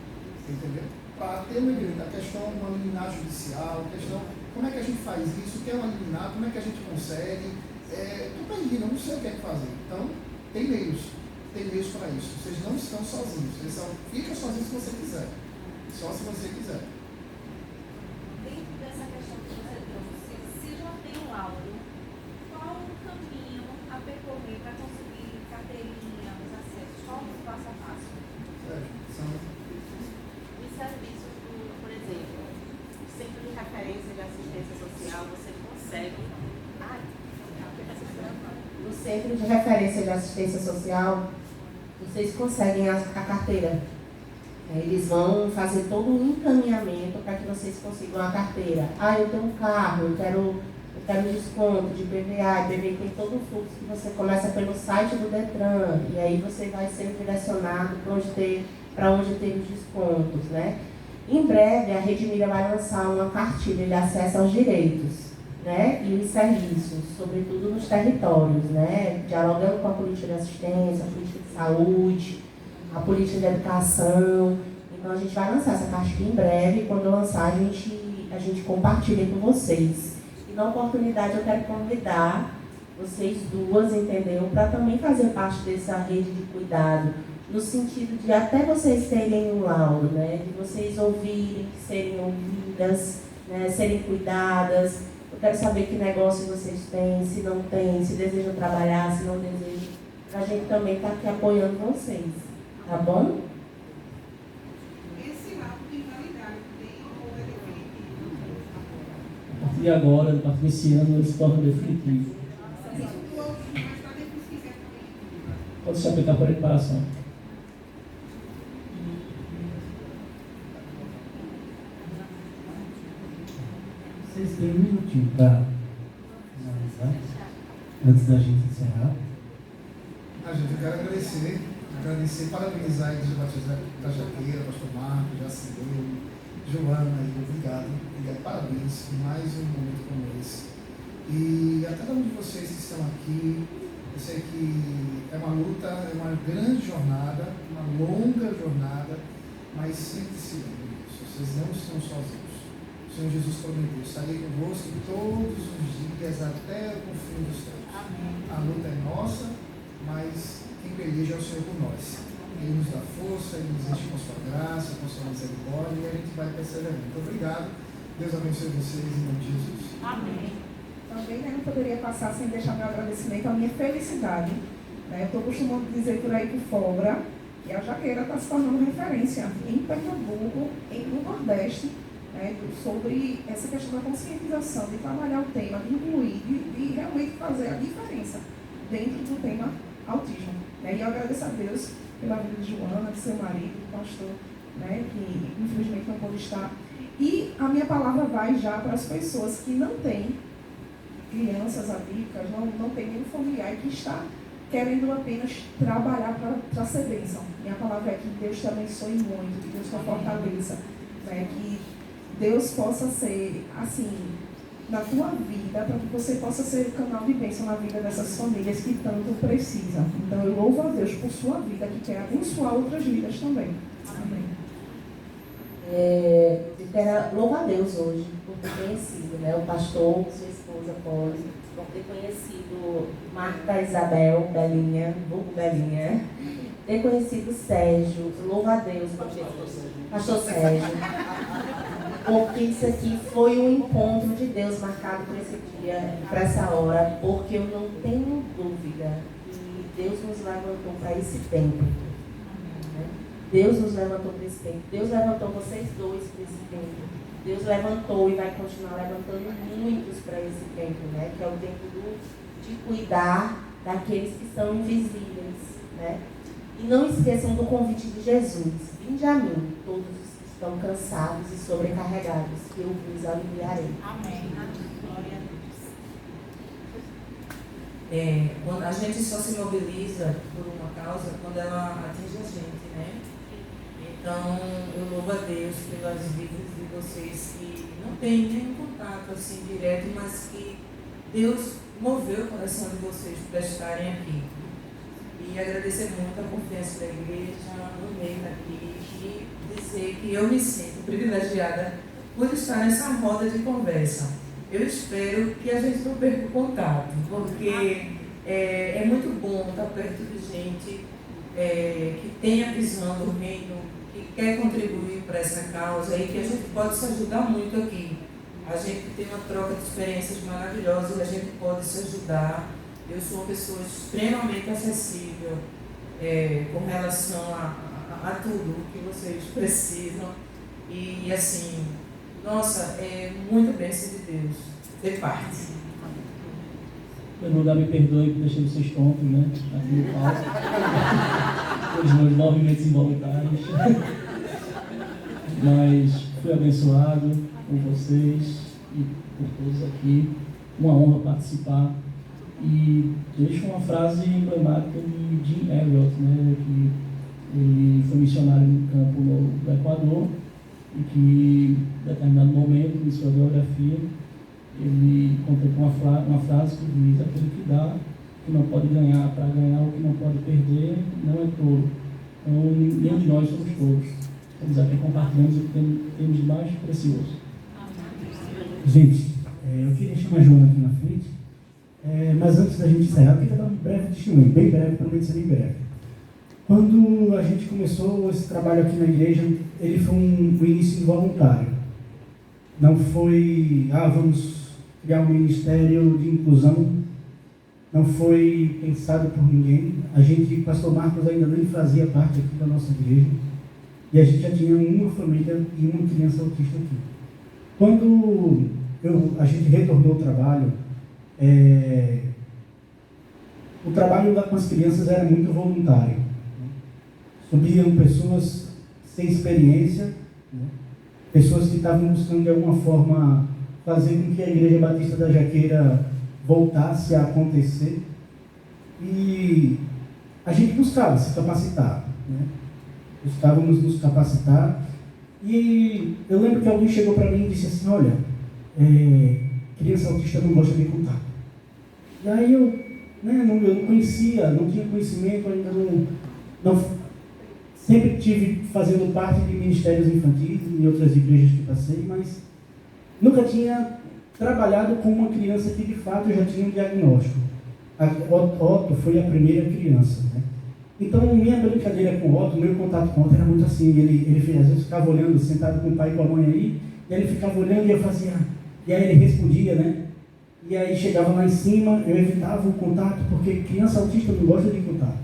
entendeu? Para ter uma direito, a questão de uma liminar judicial, a questão, como é que a gente faz isso, o que é uma liminar, como é que a gente consegue. Estou perdido, eu não sei o que é que fazer. Então, tem meios para isso. Vocês não estão sozinhos. Vocês só ficam sozinhos se você quiser. Só se você quiser. Dentro dessa questão que você trouxe, se já tem um laudo, qual o caminho a percorrer para conseguir carteirinha, os acessos? Qual o passo a passo? Os serviços, por exemplo, o Centro de Referência de Assistência Social, você consegue. No Centro de Referência de Assistência Social, vocês conseguem a carteira. Eles vão fazer todo um encaminhamento para que vocês consigam a carteira. Eu tenho um carro, eu quero desconto de PVA. PVA tem todo o fluxo que você começa pelo site do Detran, e aí você vai ser direcionado para onde tem os descontos, né? Em breve, a Rede Mira vai lançar uma cartilha de acesso aos direitos, né, e os serviços, sobretudo nos territórios, né, dialogando com a política de assistência, a política de saúde, a política de educação. Então a gente vai lançar essa cartilha em breve, e quando lançar a gente compartilha com vocês. E na oportunidade eu quero convidar vocês duas, entendeu, para também fazer parte dessa rede de cuidado, no sentido de até vocês terem um laudo, né, de vocês ouvirem, serem ouvidas, né, serem cuidadas. Eu quero saber que negócio vocês têm, se não tem, se desejam trabalhar, se não desejam. A gente também está aqui apoiando vocês, tá bom? Esse laudo tem validade, tem ou é definitivo? A partir de agora, a partir desse ano, ele se torna definitivo. Pode se aplicar por equiparação. Vocês têm um minutinho para finalizar, antes da gente encerrar. Gente, eu quero agradecer, parabenizar a Igreja Batista da Jaqueira, Pastor Marcos, Jacineu, Joana, obrigado, parabéns por mais um momento como esse. E a cada um de vocês que estão aqui, eu sei que é uma luta, é uma grande jornada, uma longa jornada, mas sempre se lembrem disso, vocês não estão sozinhos. O Senhor Jesus prometeu, estarei convosco todos os dias até o fim dos tempos. A luta é nossa, mas quem peleja é o Senhor por nós. Ele nos dá força, Ele nos enche com a sua graça, com a sua misericórdia, e a gente vai perseverando. Muito obrigado. Deus abençoe vocês em nome de Jesus. Amém. Também não poderia passar sem deixar meu agradecimento à minha felicidade. Eu estou acostumando dizer por aí por fora que a Jaqueira está se tornando referência em Pernambuco, no Nordeste, sobre essa questão da conscientização, de trabalhar o tema, de incluir, de realmente fazer a diferença dentro do tema autismo. E eu agradeço a Deus pela vida de Joana, de seu marido, do pastor, que infelizmente não pôde estar. E a minha palavra vai já para as pessoas que não têm crianças adictas, não tem nenhum familiar que está querendo apenas trabalhar para ser bênção. Minha palavra é que Deus te abençoe muito, que Deus te fortaleça, que Deus possa ser, assim, na tua vida, para que você possa ser o canal de bênção na vida dessas famílias que tanto precisam. Então, eu louvo a Deus por sua vida, que quer abençoar outras vidas também. Amém. Eu quero louvar a Deus hoje por ter conhecido, né? O pastor, sua esposa, Poli, por ter conhecido Marta Isabel Belinha, vulgo Belinha, ter conhecido Sérgio, louva a Deus, pastor Sérgio, porque isso aqui foi um encontro de Deus marcado por esse dia, para essa hora, porque eu não tenho dúvida que Deus nos levantou para esse tempo. Deus nos levantou para esse tempo. Deus levantou vocês dois para esse tempo. Deus levantou e vai continuar levantando muitos para esse tempo, né? Que é o tempo de cuidar daqueles que são invisíveis, né? E não esqueçam do convite de Jesus. Vinde a mim, todos os que estão cansados e sobrecarregados, que eu vos aliviarei. Amém. Glória a Deus. Quando a gente só se mobiliza por uma causa quando ela atinge a gente, né? Então, eu louvo a Deus pelas vidas de vocês que não têm nenhum contato assim direto, mas que Deus moveu o coração de vocês para estarem aqui. E agradecer muito a confiança da igreja, no meio daqui, e dizer que eu me sinto privilegiada por estar nessa roda de conversa. Eu espero que a gente não perca o contato, porque é muito bom estar perto de gente que tem a visão do reino, que quer contribuir para essa causa e que a gente pode se ajudar muito aqui. A gente tem uma troca de experiências maravilhosas e a gente pode se ajudar. Eu sou uma pessoa extremamente acessível com relação a tudo o que vocês precisam. E assim, nossa, é muita bênção de Deus ter parte. Meu lugar, me perdoe por deixar vocês tontos, né? Aqui no palco. Os meus movimentos involuntários. Mas fui abençoado com vocês e por todos aqui. Uma honra participar. E deixo uma frase emblemática de Jim Elliot, né? Que ele foi missionário no campo do Equador e que, em determinado momento de sua biografia, ele contou com uma frase que diz: aquele que dá, que não pode ganhar, para ganhar o que não pode perder, não é tolo. Então, nenhum de nós somos tolos. Estamos aqui compartilhando o que temos de mais precioso. Gente, eu queria chamar a Joana aqui na frente, mas antes da gente encerrar, eu queria dar um breve testemunho, bem breve, prometo ser bem breve. Quando a gente começou esse trabalho aqui na igreja, ele foi um início involuntário. Não foi, vamos criar um ministério de inclusão, não foi pensado por ninguém. A gente, pastor Marcos ainda nem fazia parte aqui da nossa igreja, e a gente já tinha uma família e uma criança autista aqui. Quando a gente retornou ao trabalho, o trabalho com as crianças era muito voluntário. Subiam pessoas sem experiência, né? Pessoas que estavam buscando de alguma forma fazer com que a Igreja Batista da Jaqueira voltasse a acontecer. E a gente buscava se capacitar, né? Buscávamos nos capacitar. E eu lembro que alguém chegou para mim e disse assim: olha, criança autista não gosta de contato. E aí eu não conhecia, não tinha conhecimento, ainda não sempre tive fazendo parte de ministérios infantis em outras igrejas que passei, mas nunca tinha trabalhado com uma criança que de fato já tinha um diagnóstico. Otto foi a primeira criança, né? Então, minha brincadeira com o Otto, meu contato com o Otto era muito assim. Ele às vezes ficava olhando, sentado com o pai e com a mãe aí, e ele ficava olhando e eu fazia, e aí ele respondia, né? E aí chegava lá em cima, eu evitava o contato, porque criança autista não gosta de contato.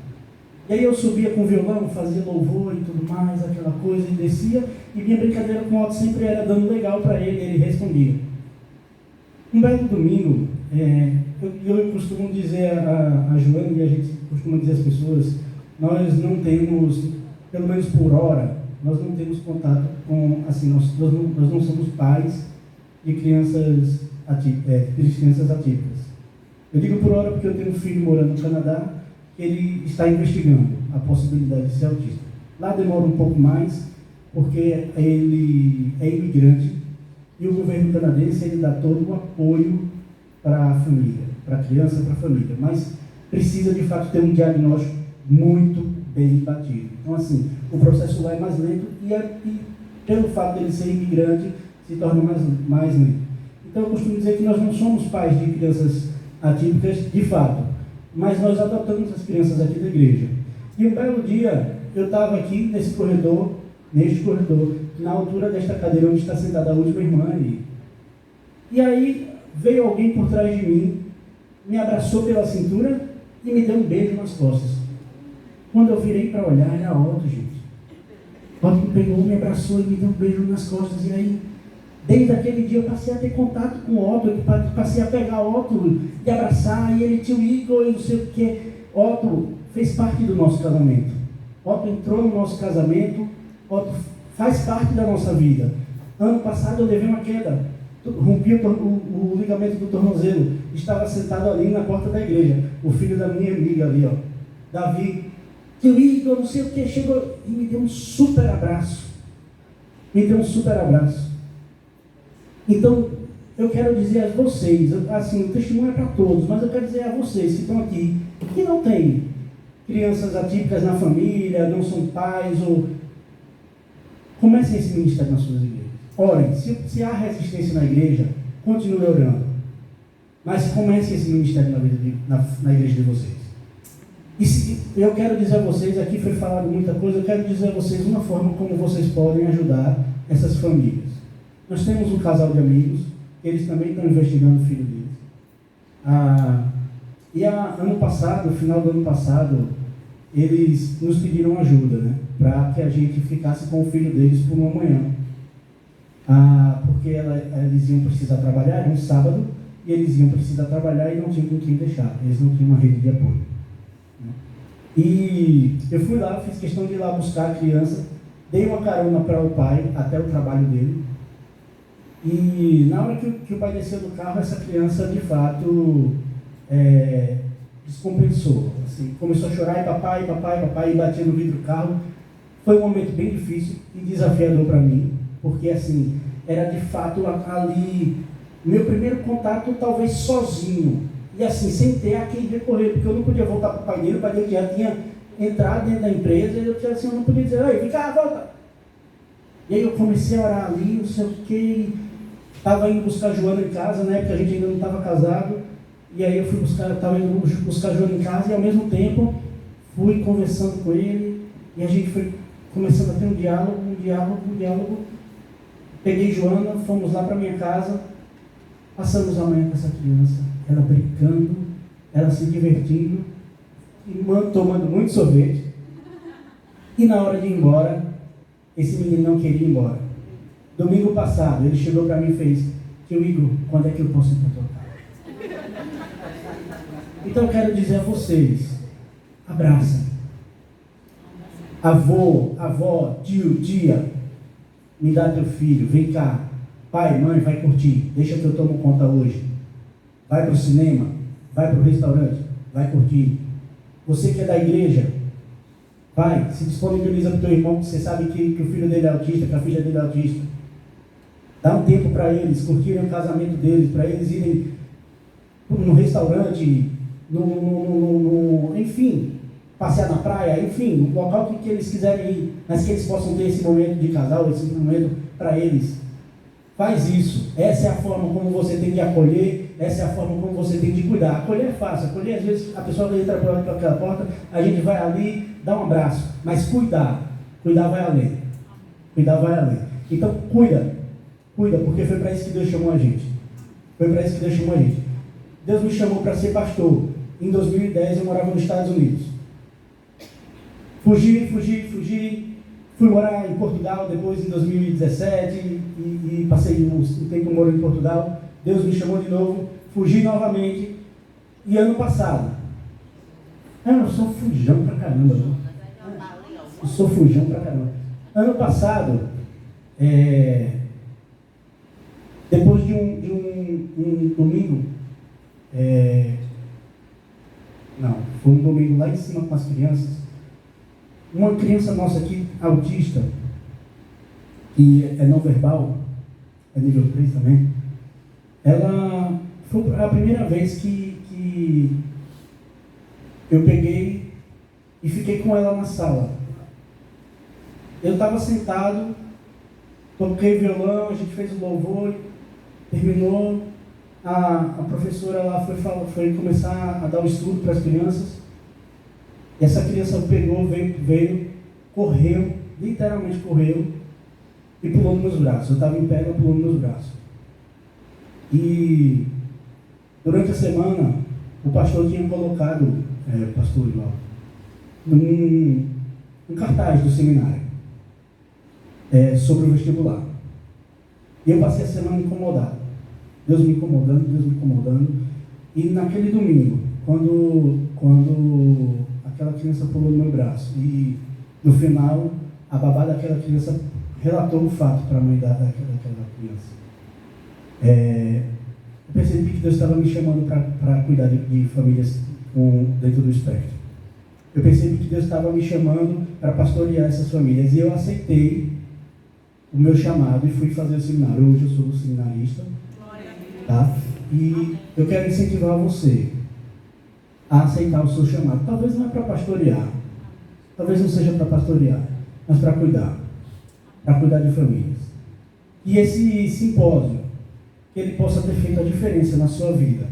E aí eu subia com o violão, fazia louvor e tudo mais, aquela coisa, e descia, e minha brincadeira com o Otto sempre era dando legal para ele, ele respondia. Um belo domingo, eu costumo dizer a Joana, e a gente costuma dizer às pessoas, nós não temos, pelo menos por hora, nós não temos contato com, assim, nós não somos pais de crianças atípicas. Eu digo por hora porque eu tenho um filho morando no Canadá, que ele está investigando a possibilidade de ser autista. Lá demora um pouco mais, porque ele é imigrante e o governo canadense ele dá todo o apoio para a família, para a criança, para a família, mas precisa de fato ter um diagnóstico muito bem batido. Então, assim, o processo lá é mais lento e pelo fato dele ser imigrante, se torna mais lento. Então eu costumo dizer que nós não somos pais de crianças atípicas de fato, mas nós adotamos as crianças aqui da igreja. E um belo dia, eu estava aqui neste corredor, na altura desta cadeira onde está sentada a última irmã ali. E aí veio alguém por trás de mim, me abraçou pela cintura e me deu um beijo nas costas. Quando eu virei para olhar, era Otto, gente. Otto me pegou, me abraçou e me deu um beijo nas costas. E aí, desde aquele dia, eu passei a ter contato com o Otto, eu passei a pegar o Otto e abraçar, e ele tinha o Igor e não sei o que. Otto fez parte do nosso casamento. Otto entrou no nosso casamento, Otto faz parte da nossa vida. Ano passado eu levei uma queda, rompi o ligamento do tornozelo, estava sentado ali na porta da igreja, o filho da minha amiga ali, ó, Davi, tio Igor, não sei o que, chegou e me deu um super abraço. Então, eu quero dizer a vocês, assim, o testemunho é para todos, mas eu quero dizer a vocês que estão aqui, que não têm crianças atípicas na família, não são pais, ou comecem esse ministério nas suas igrejas. Orem, se há resistência na igreja, continue orando, mas comecem esse ministério na igreja de vocês. E eu quero dizer a vocês, aqui foi falado muita coisa, eu quero dizer a vocês uma forma como vocês podem ajudar essas famílias. Nós temos um casal de amigos, eles também estão investigando o filho deles. Ano passado, no final do ano passado, eles nos pediram ajuda, né, para que a gente ficasse com o filho deles por uma manhã. Porque eles iam precisar trabalhar, era um sábado, e eles iam precisar trabalhar e não tinham com quem deixar, eles não tinham uma rede de apoio. E eu fui lá, fiz questão de ir lá buscar a criança, dei uma carona para o pai até o trabalho dele. E na hora que o pai desceu do carro, essa criança de fato descompensou. Assim, começou a chorar, e papai, e batia no vidro do carro. Foi um momento bem difícil e desafiador para mim, porque assim, era de fato ali, meu primeiro contato talvez sozinho. E assim, sem ter a quem recorrer, porque eu não podia voltar para o pai dele já tinha entrado dentro da empresa, e eu não podia dizer, ei, vem cá, volta. E aí eu comecei a orar ali, não sei o que, estava indo buscar a Joana em casa, na época a gente ainda não estava casado, e aí eu estava indo buscar a Joana em casa, e ao mesmo tempo fui conversando com ele, e a gente foi começando a ter um diálogo. Peguei Joana, fomos lá para minha casa, passamos a manhã com essa criança, ela brincando, ela se divertindo, tomando muito sorvete. E na hora de ir embora, esse menino não queria ir embora. Domingo passado, ele chegou para mim e fez, tio Igor, quando é que eu posso ir para tua casa? Então eu quero dizer a vocês, abraça. Avó, tio, tia, me dá teu filho, vem cá. Pai, mãe, vai curtir, deixa que eu tomo conta hoje. Vai para o cinema, vai para o restaurante, vai curtir. Você que é da igreja, vai, se disponibiliza para o teu irmão, que você sabe que o filho dele é autista, que a filha dele é autista. Dá um tempo para eles curtirem o casamento deles, para eles irem no restaurante, enfim, passear na praia, enfim, no local que eles quiserem ir, mas que eles possam ter esse momento de casal, esse momento para eles. Faz isso. Essa é a forma como você tem de acolher, essa é a forma como você tem de cuidar. Acolher é fácil, acolher às vezes a pessoa entra por aquela porta, a gente vai ali, dá um abraço, mas cuidar vai além. Então cuida, porque foi para isso que Deus chamou a gente. Deus me chamou para ser pastor. Em 2010 eu morava nos Estados Unidos. Fugi. Fui morar em Portugal depois em 2017 e passei um tempo morando em Portugal. Deus me chamou de novo, fugi novamente. E ano passado, eu sou fujão pra caramba, não? Ano passado, depois de um domingo, foi um domingo lá em cima com as crianças. Uma criança nossa aqui, autista, que é não verbal, é nível 3 também, ela foi a primeira vez que eu peguei e fiquei com ela na sala. Eu estava sentado toquei violão, a gente fez o louvor, terminou, a professora lá foi começar a dar o estudo para as crianças, e essa criança pegou, veio, correu, literalmente correu, e pulou nos meus braços. Eu estava em pé, ela pulou nos meus braços. E durante a semana, o pastor tinha colocado, pastor Ival, um cartaz do seminário sobre o vestibular. E eu passei a semana incomodado. Deus me incomodando. E naquele domingo, quando aquela criança pulou no meu braço, e no final, a babá daquela criança relatou o fato para a mãe daquela criança. Eu percebi que Deus estava me chamando para cuidar de famílias dentro do espectro. Eu percebi que Deus estava me chamando para pastorear essas famílias. E eu aceitei o meu chamado e fui fazer o seminário. Hoje eu sou seminarista. Tá? E eu quero incentivar você a aceitar o seu chamado. Talvez não é para pastorear. Talvez não seja para pastorear, mas para cuidar de famílias. E esse simpósio, que ele possa ter feito a diferença na sua vida.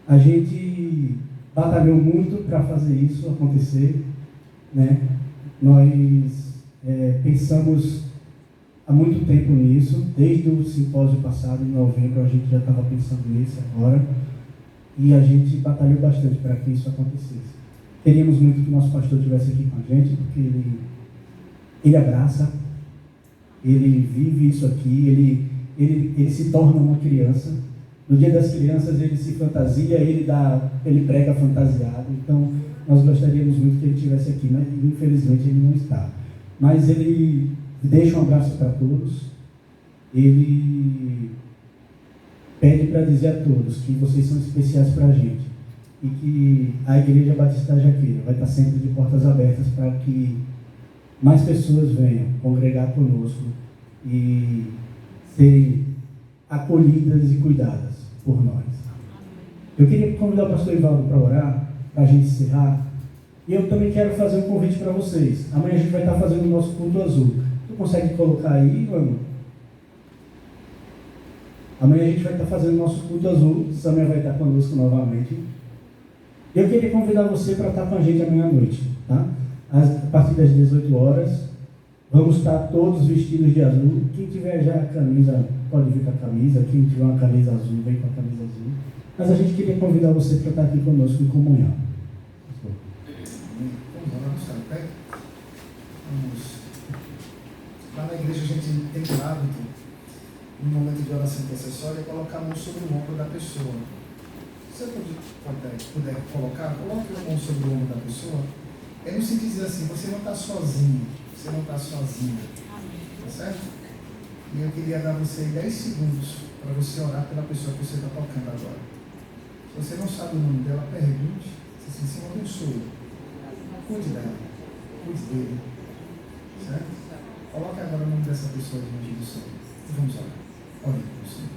A gente batalhou muito para fazer isso acontecer, né? Nós pensamos há muito tempo nisso, desde o simpósio passado, em novembro, a gente já estava pensando nisso agora, e a gente batalhou bastante para que isso acontecesse. Queríamos muito que o nosso pastor estivesse aqui com a gente, porque ele abraça, ele vive isso aqui, ele se torna uma criança. No dia das crianças ele se fantasia, ele prega fantasiado. Então nós gostaríamos muito que ele estivesse aqui, mas infelizmente ele não está. Mas ele deixa um abraço para todos. Ele pede para dizer a todos que vocês são especiais para a gente e que a Igreja Batista da Jaqueira vai estar sempre de portas abertas para que mais pessoas venham congregar conosco e serem acolhidas e cuidadas por nós. Eu queria convidar o pastor Ivaldo para orar, para a gente encerrar. E eu também quero fazer um convite para vocês. Amanhã a gente vai estar fazendo o nosso culto azul. Tu consegue colocar aí, mano? Amanhã a gente vai estar fazendo o nosso culto azul. Samia vai estar conosco novamente. E eu queria convidar você para estar com a gente amanhã à noite, tá? A partir das 18 horas. Vamos estar todos vestidos de azul. Quem tiver já a camisa, pode vir com a camisa. Quem tiver uma camisa azul, vem com a camisa azul. Mas a gente queria convidar você para estar aqui conosco em comunhão. Vamos estar em pé? Lá na igreja a gente tem o hábito, no momento de oração intercessória, colocar a mão sobre o ombro da pessoa. Se você puder colocar, coloque a mão sobre o ombro da pessoa. É no sentido de dizer assim, você não está sozinho, você não está sozinha. Tá certo? E eu queria dar a você 10 segundos para você orar pela pessoa que você está tocando agora. Se você não sabe o nome dela, pergunte. Se assim, Senhor, abençoe. Cuide dela, cuide dele. Certo? Coloque agora o nome dessa pessoa diante do Senhor. E vamos orar. Ore com o Senhor.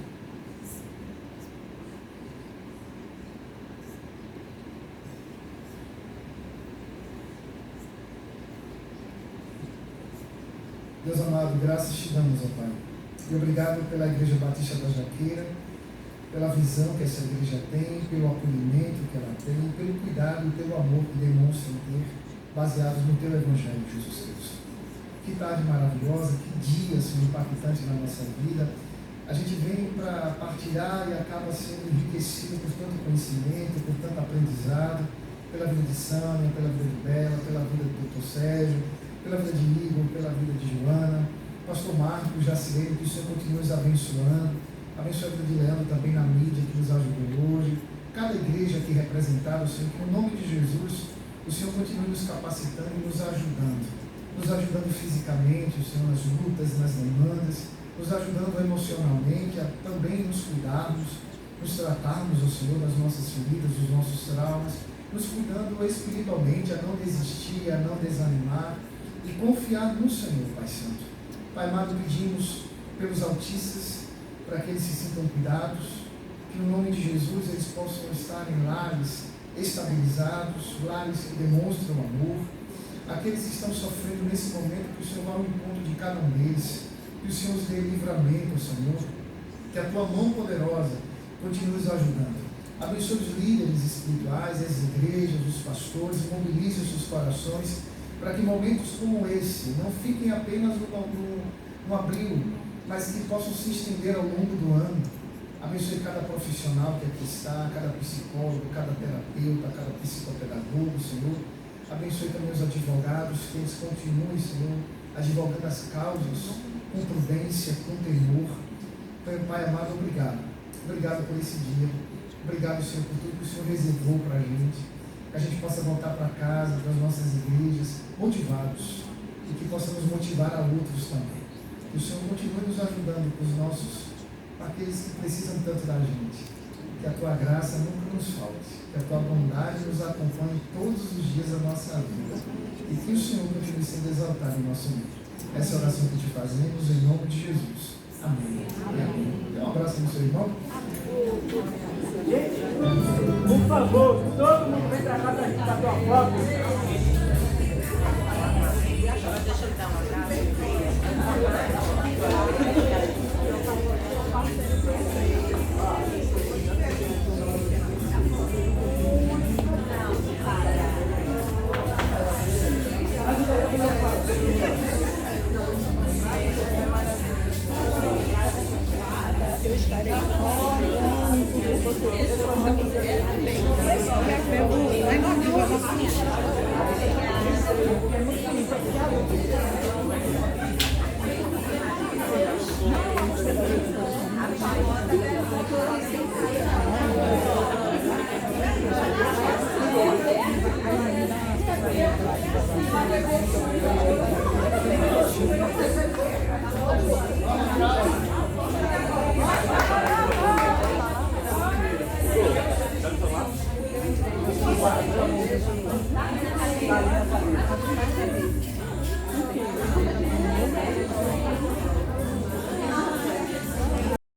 Deus amado, graças te damos, ó Pai. E obrigado pela Igreja Batista da Jaqueira, pela visão que essa igreja tem, pelo acolhimento que ela tem, pelo cuidado e pelo amor que demonstram ter, baseados no teu Evangelho, Jesus Cristo. Que tarde maravilhosa, que dia, Senhor, impactante na nossa vida. A gente vem para partilhar e acaba sendo enriquecido por tanto conhecimento, por tanto aprendizado, pela vida de Sânia, pela vida de Bela, pela vida do Dr. Sérgio, pela vida de Igor, pela vida de Joana, pastor Marcos, Jacirene, que o Senhor continue nos abençoando, abençoe a vida de Leandro também na mídia que nos ajudou hoje, cada igreja aqui representada, Senhor, que no nome de Jesus, o Senhor continue nos capacitando e nos ajudando fisicamente, o Senhor, nas lutas, nas demandas, nos ajudando emocionalmente, a também nos cuidarmos, nos tratarmos, o Senhor, das nossas feridas, dos nossos traumas, nos cuidando espiritualmente, a não desistir, a não desanimar, e confiar no Senhor, Pai Santo. Pai amado, pedimos pelos autistas, para que eles se sintam cuidados, que no nome de Jesus eles possam estar em lares estabilizados, lares que demonstram amor, aqueles que estão sofrendo nesse momento, que o Senhor vá ao encontro de cada um deles, Que o Senhor nos dê livramento, Senhor. Que a tua mão poderosa continue nos ajudando. Abençoe os líderes espirituais, as igrejas, os pastores, mobilize os seus corações, para que momentos como esse não fiquem apenas no abril, mas que possam se estender ao longo do ano. Abençoe cada profissional que aqui está, cada psicólogo, cada terapeuta, cada psicopedagogo, Senhor. Abençoe também os advogados, que eles continuem, Senhor, advogando as causas com prudência, com temor. Pai amado, obrigado. Obrigado por esse dia. Obrigado, Senhor, por tudo que o Senhor reservou para a gente. Que a gente possa voltar para casa, para as nossas igrejas, motivados. E que possamos motivar a outros também. Que o Senhor continue nos ajudando com os nossos, para aqueles que precisam tanto da gente. Que a tua graça nunca nos falte. Que a tua bondade nos acompanhe todos os dias da nossa vida. E que o Senhor continue sendo exaltado em nosso meio. Essa é a oração que te fazemos em nome de Jesus. Amém. Amém. Dê um abraço no seu irmão. Por favor, todo mundo vem para cá para a tua foto.